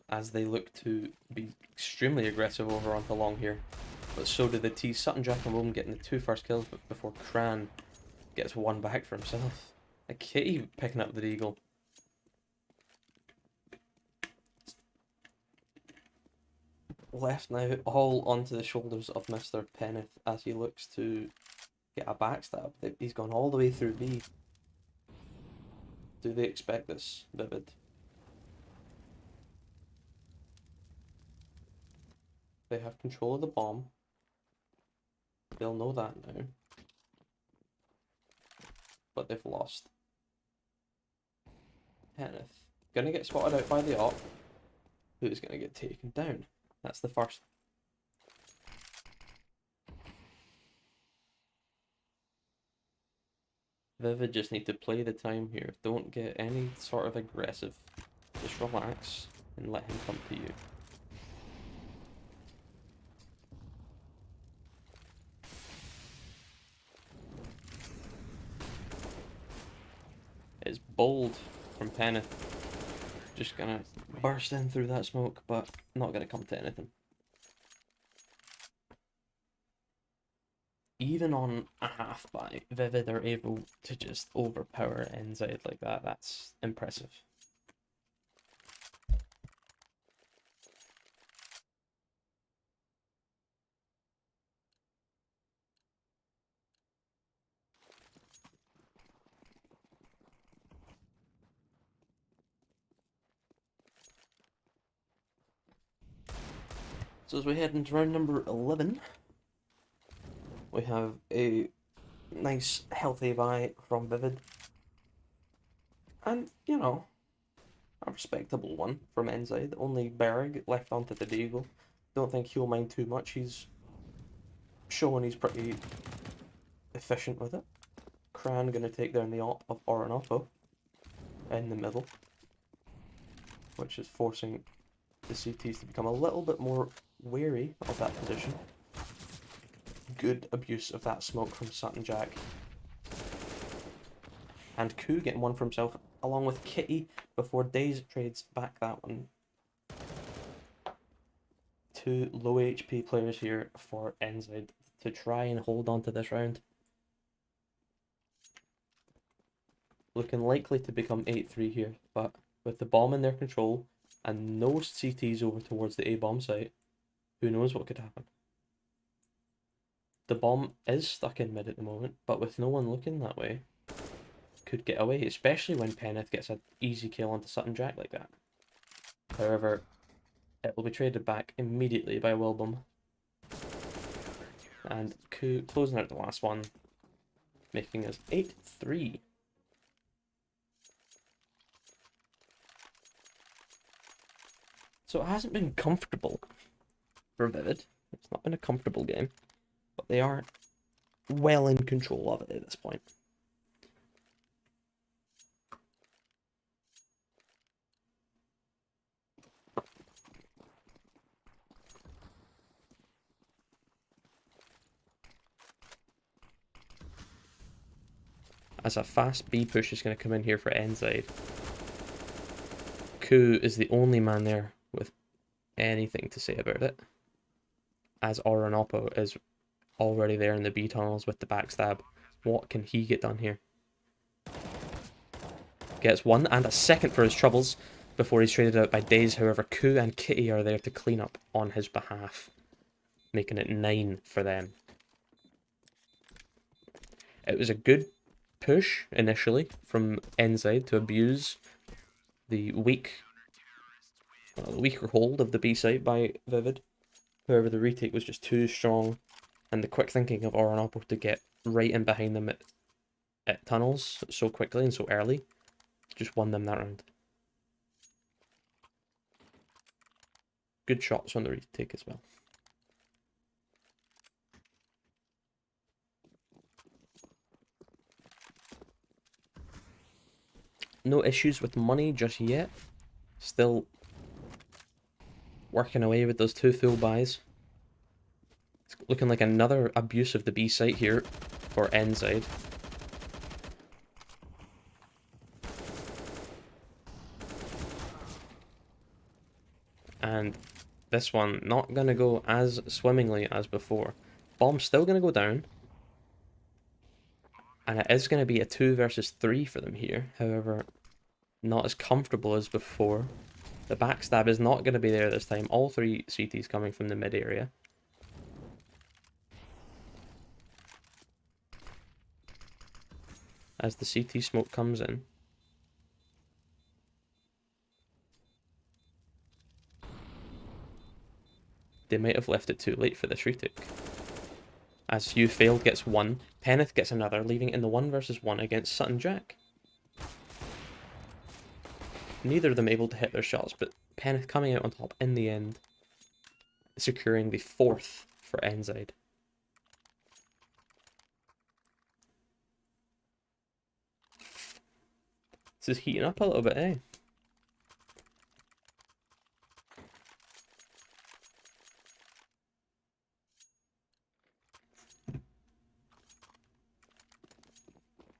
as they look to be extremely aggressive over onto long here. But so do the T. Sutton, Jack and Wilbum getting the 2 first kills, but before Cran gets 1 back for himself. A Kitty picking up the Deagle. Left now all onto the shoulders of Mr. Penneth as he looks to get a backstab. He's gone all the way through B. Do they expect this, Vivid? They have control of the bomb. They'll know that now. But they've lost. Penneth gonna get spotted out by the op, who's gonna get taken down. That's the first. Vivid just need to play the time here. Don't get any sort of aggressive. Just relax and let him come to you. It's bold from Penneth. Just gonna burst in through that smoke, but not gonna come to anything. even on a half buy, Vivid are able to just overpower Endzyde like that. That's impressive. So as we head into round number 11, we have a nice healthy buy from Vivid. And, you know, a respectable one from Endzyde. Only Berg left onto the Deagle. Don't think he'll mind too much. He's showing he's pretty efficient with it. Kran going to take down the op of Orinoco in the middle, which is forcing the CTs to become a little bit more wary of that position. Good abuse of that smoke from Sutton Jack. And Koo getting one for himself, along with Kitty, before Daze trades back that one. Two low HP players here for Endzyde to try and hold on to this round. Looking likely to become 8-3 here, but with the bomb in their control and no CTs over towards the A-bomb site, who knows what could happen. The bomb is stuck in mid at the moment, but with no one looking that way, could get away, especially when Penneth gets an easy kill onto Sutton Jack like that. However, it will be traded back immediately by Wilbum. And closing out the last one, making us 8-3. So it hasn't been comfortable for Vivid. It's not been a comfortable game, but they are well in control of it at this point. As a fast B push is going to come in here for Endzyde. Koo is the only man there with anything to say about it, as Orinopo is already there in the B tunnels with the backstab. What can he get done here? Gets one and a second for his troubles before he's traded out by Daze. However, Koo and Kitty are there to clean up on his behalf, making it 9 for them. It was a good push initially from Endzyde to abuse the weaker hold of the B site by Vivid. However, the retake was just too strong, and the quick thinking of Orinopo to get right in behind them at tunnels so quickly and so early just won them that round. Good shots on the retake as well. No issues with money just yet. Still working away with those 2 full buys. It's looking like another abuse of the B site here for Endzyde. And this one not going to go as swimmingly as before. Bomb's still going to go down. And it is going to be a 2 versus 3 for them here. However, not as comfortable as before. The backstab is not going to be there this time. All 3 CTs coming from the mid area. As the CT smoke comes in. They might have left it too late for this retake. As Hugh failed gets 1, Penneth gets another, leaving it in the 1 versus 1 against Sutton Jack. Neither of them able to hit their shots, but Penneth coming out on top in the end, securing the 4th for Endzyde. This is heating up a little bit, eh?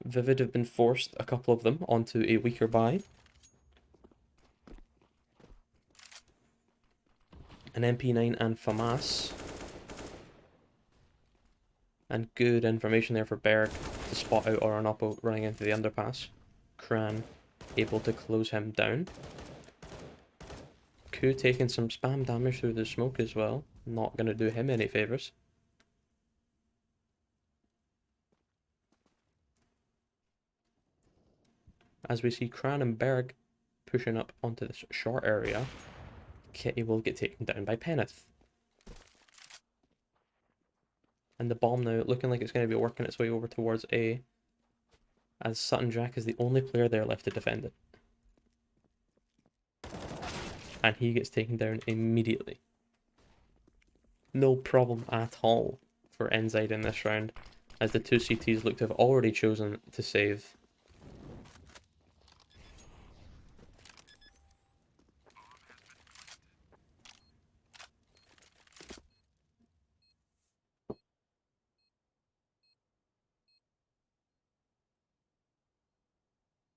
Vivid have been forced, a couple of them, onto a weaker buy. An MP9 and FAMAS. And good information there for Berg to spot out Oranopo running into the underpass. Kran able to close him down. Ku taking some spam damage through the smoke as well. Not going to do him any favours. As we see Kran and Berg pushing up onto this short area, Kitty will get taken down by Peneth. And the bomb now looking like it's going to be working its way over towards A, as Sutton Jack is the only player there left to defend it. And he gets taken down immediately. No problem at all for Endzyde in this round, as the two CTs look to have already chosen to save.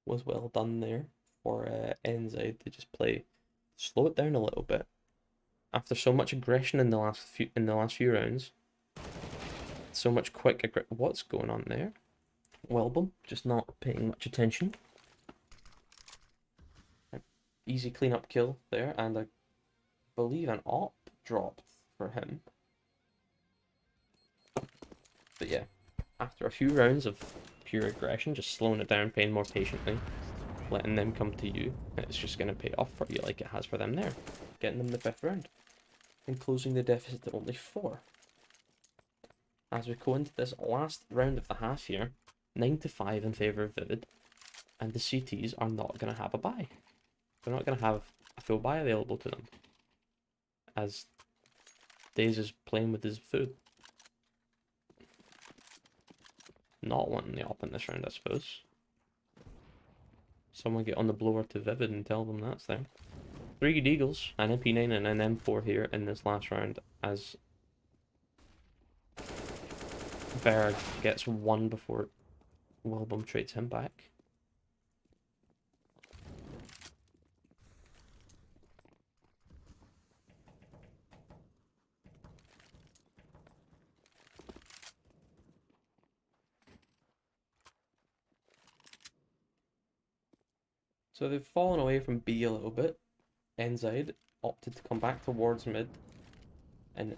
Was well done there for Endzyde to just slow it down a little bit. After so much aggression in the last few rounds, so much what's going on there? Welbum just not paying much attention. Easy cleanup kill there, and I believe an op dropped for him. But yeah, after a few rounds of pure aggression, just slowing it down, playing more patiently, letting them come to you, it's just going to pay off for you like it has for them there. Getting them the 5th round. And closing the deficit to only 4. As we go into this last round of the half here, 9-5 in favour of Vivid, and the CTs are not going to have a buy. They're not going to have a full buy available to them, as Daze is playing with his food. Not wanting the op in this round, I suppose. Someone get on the blower to Vivid and tell them that's there. 3 Deagles, an MP9 and an M4 here in this last round, as Berg gets 1 before Wilbum trades him back. So they've fallen away from B a little bit. Endzyde opted to come back towards mid and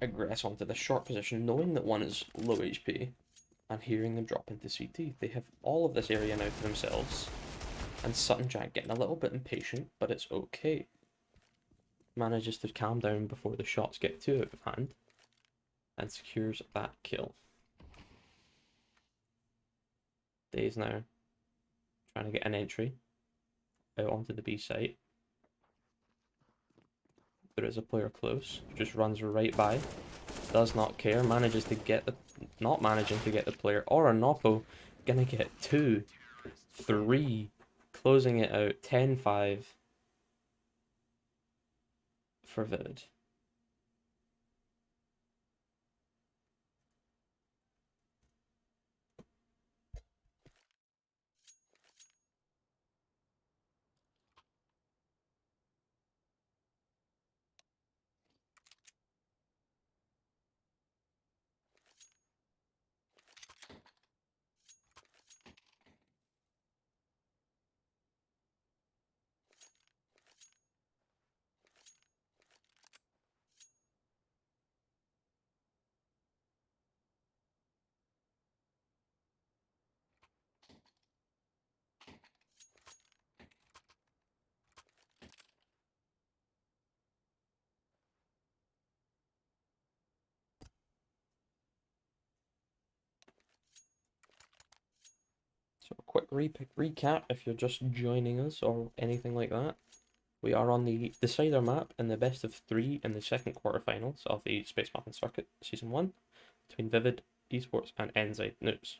aggress onto the short position, knowing that one is low HP and hearing them drop into CT. They have all of this area now to themselves, and Sutton Jack getting a little bit impatient, but it's okay. Manages to calm down before the shots get too out of hand and secures that kill. Daze now trying to get an entry out onto the B site. There is a player close, just runs right by, does not care, manages to get not managing to get the player. Oranopo gonna get 2, 3, closing it out 10-5 for Vivid. So a quick recap if you're just joining us or anything like that. We are on the decider map in the best of 3 in the second quarterfinals of the Space Muffin Circuit Season 1 between Vivid, eSports and Endzyde Noobs.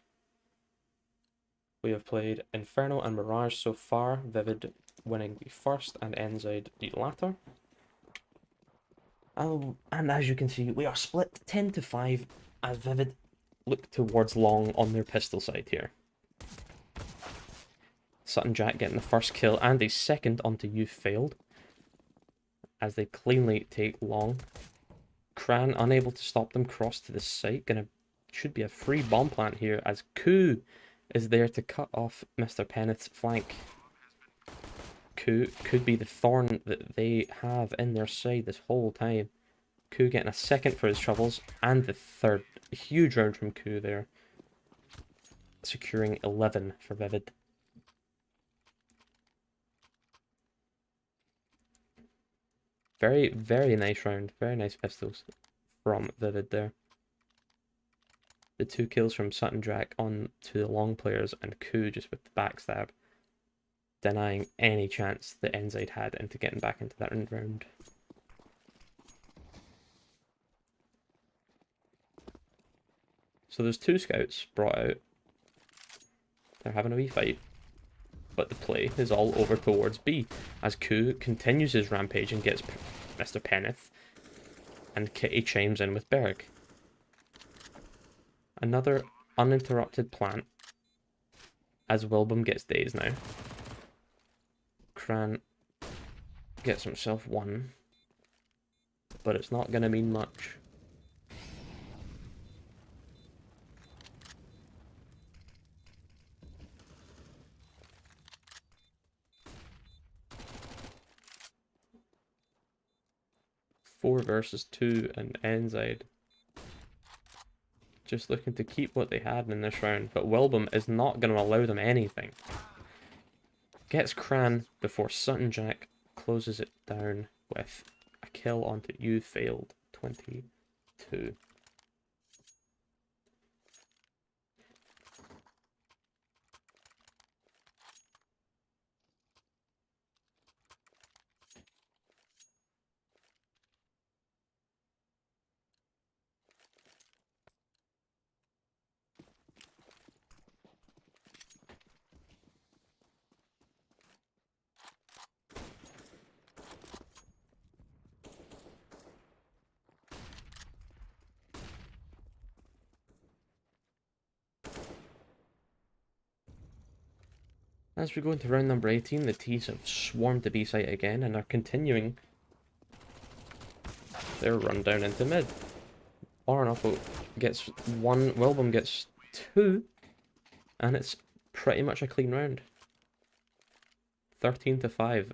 We have played Inferno and Mirage so far, Vivid winning the first and Endzyde the latter. And as you can see, we are split 10-5 as Vivid look towards long on their pistol side here. Sutton Jack getting the first kill and a second onto You Failed, as they cleanly take long. Kran, unable to stop them, cross to the site. Should be a free bomb plant here as Ku is there to cut off Mr. Penneth's flank. Ku could be the thorn that they have in their side this whole time. Ku getting a second for his troubles, and the third. A huge round from Ku there. Securing 11 for Vivid. Very, very nice round. Very nice pistols from Vivid there. The 2 kills from Sutton Drac on to the long players, and Ku just with the backstab, denying any chance that Endzyde had into getting back into that round. So there's 2 scouts brought out. They're having a wee fight. But the play is all over towards B, as Ku continues his rampage and gets Mr. Penneth, and Kitty chimes in with Berg. Another uninterrupted plant, as Wilbum gets dazed now. Kran gets himself 1, but it's not going to mean much. Four versus 2 and Endzyde. Just looking to keep what they had in this round, but Wilbum is not going to allow them anything. Gets Kran before Sutton Jack closes it down with a kill onto You Failed 22. As we go into round number 18, the T's have swarmed the B site again and are continuing their run down into mid. Orinoco gets 1, Wilbum gets 2, and it's pretty much a clean round. 13-5.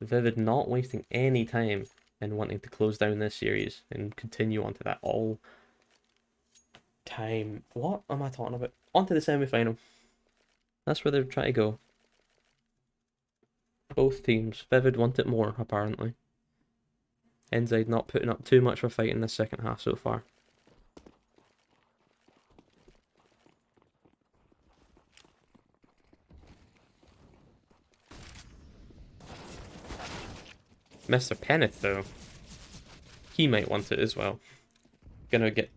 Vivid not wasting any time in wanting to close down this series and continue on to that all time. What am I talking about? On to the semi-final. That's where they're trying to go. Both teams. Vivid want it more, apparently. Endzyde not putting up too much of a fight in the second half so far. Mr. Penneth, though, he might want it as well. Gonna get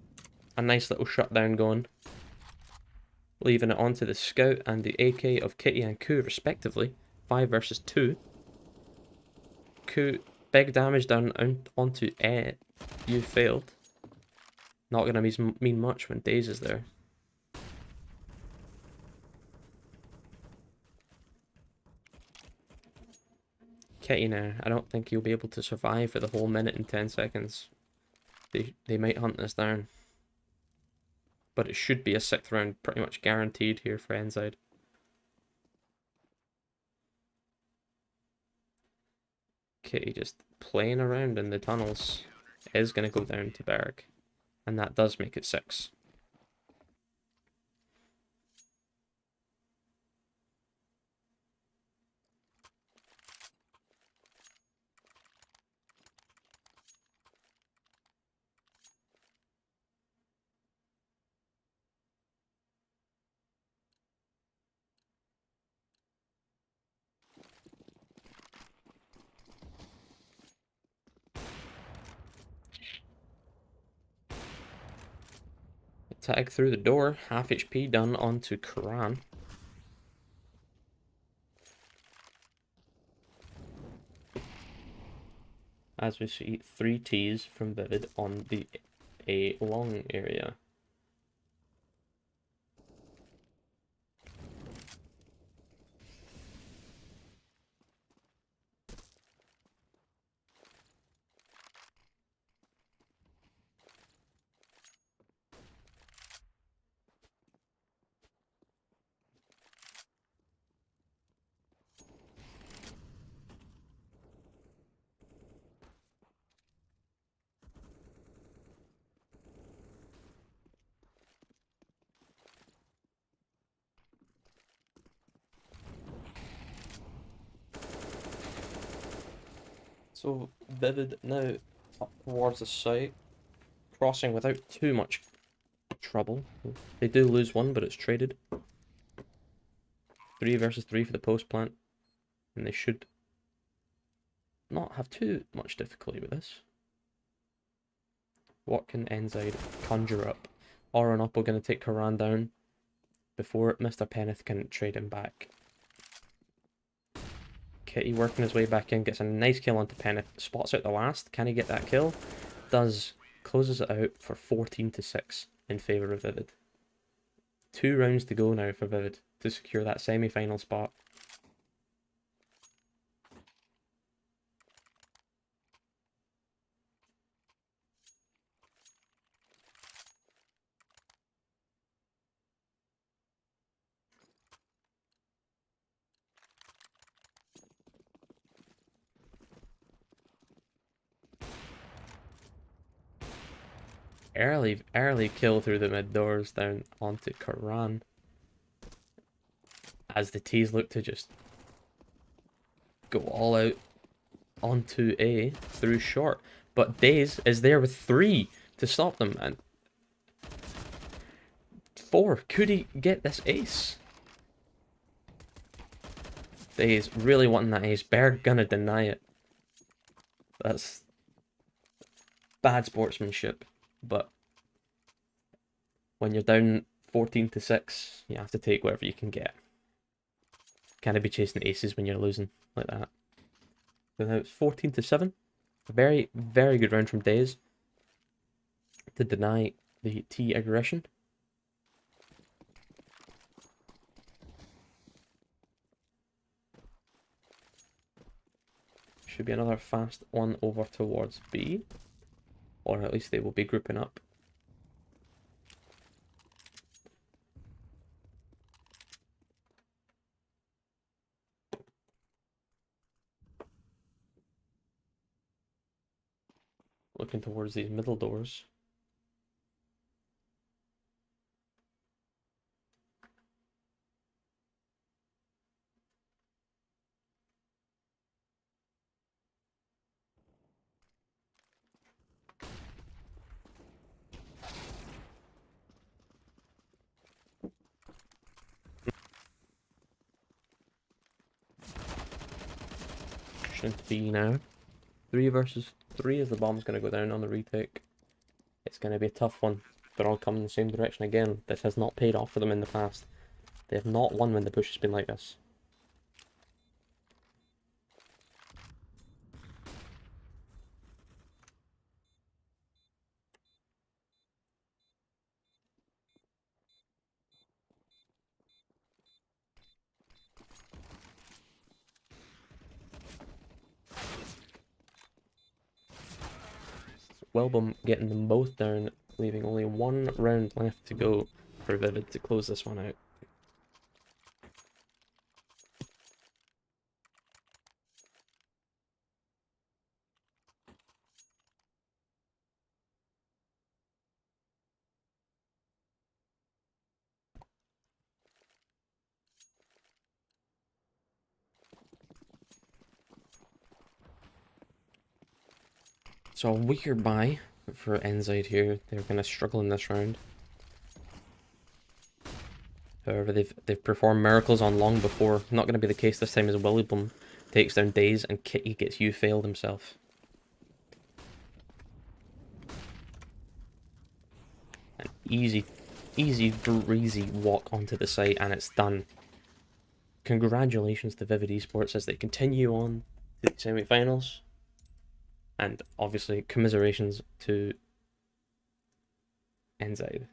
a nice little shutdown going. Leaving it onto the Scout and the AK of Kitty and Ku, respectively. 5 versus 2. Ku, big damage down onto You Failed. Not gonna mean much when Daze is there. Kitty now, I don't think he'll be able to survive for the whole minute and 10 seconds. They might hunt this down. But it should be a 6th round pretty much guaranteed here for Endzyde. Kitty just playing around in the tunnels is going to go down to Berg. And that does make it 6. Tag through the door, half HP done onto Quran. As we see 3 Ts from Vivid on the A long area. So Vivid now up towards the site, crossing without too much trouble. They do lose one, but it's traded. 3 versus 3 for the post plant, and they should not have too much difficulty with this. What can Endzyde conjure up? Aura and Oppo going to take Karan down before Mr. Penneth can trade him back. Kitty working his way back in, gets a nice kill onto Penneth, spots out the last. Can he get that kill? Does. Closes it out for 14-6 in favour of Vivid. 2 rounds to go now for Vivid to secure that semi-final spot. Early kill through the mid doors down onto Karan. As the T's look to just go all out onto A through short. But Daze is there with 3 to stop them. And 4. Could he get this ace? Daze really wanting that ace. Bear gonna deny it. That's bad sportsmanship. But when you're down 14-6, you have to take whatever you can get. Can't be chasing aces when you're losing like that. So now it's 14-7. A very, very good round from Daze to deny the T aggression. Should be another fast one over towards B. Or at least they will be grouping up. Looking towards these middle doors. Should be now. 3 versus 3 as the bomb's going to go down on the retake. It's going to be a tough one. They're all coming in the same direction again. This has not paid off for them in the past. They have not won when the push has been like this. Welbum getting them both down, leaving only 1 round left to go for Vivid to close this one out. So a weaker buy for Endzyde here. They're going to struggle in this round. However, they've performed miracles on long before. Not going to be the case this time as William takes down Daze and Kitty gets failed himself. An easy breezy walk onto the site and it's done. Congratulations to Vivid eSports as they continue on to the semi-finals. And obviously, commiserations to Endzyde.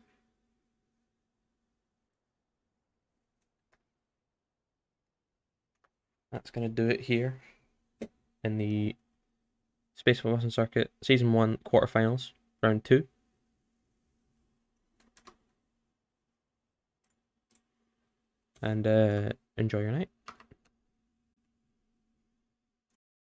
That's going to do it here in the Space for Muffin Circuit Season 1 quarterfinals, round 2. And enjoy your night.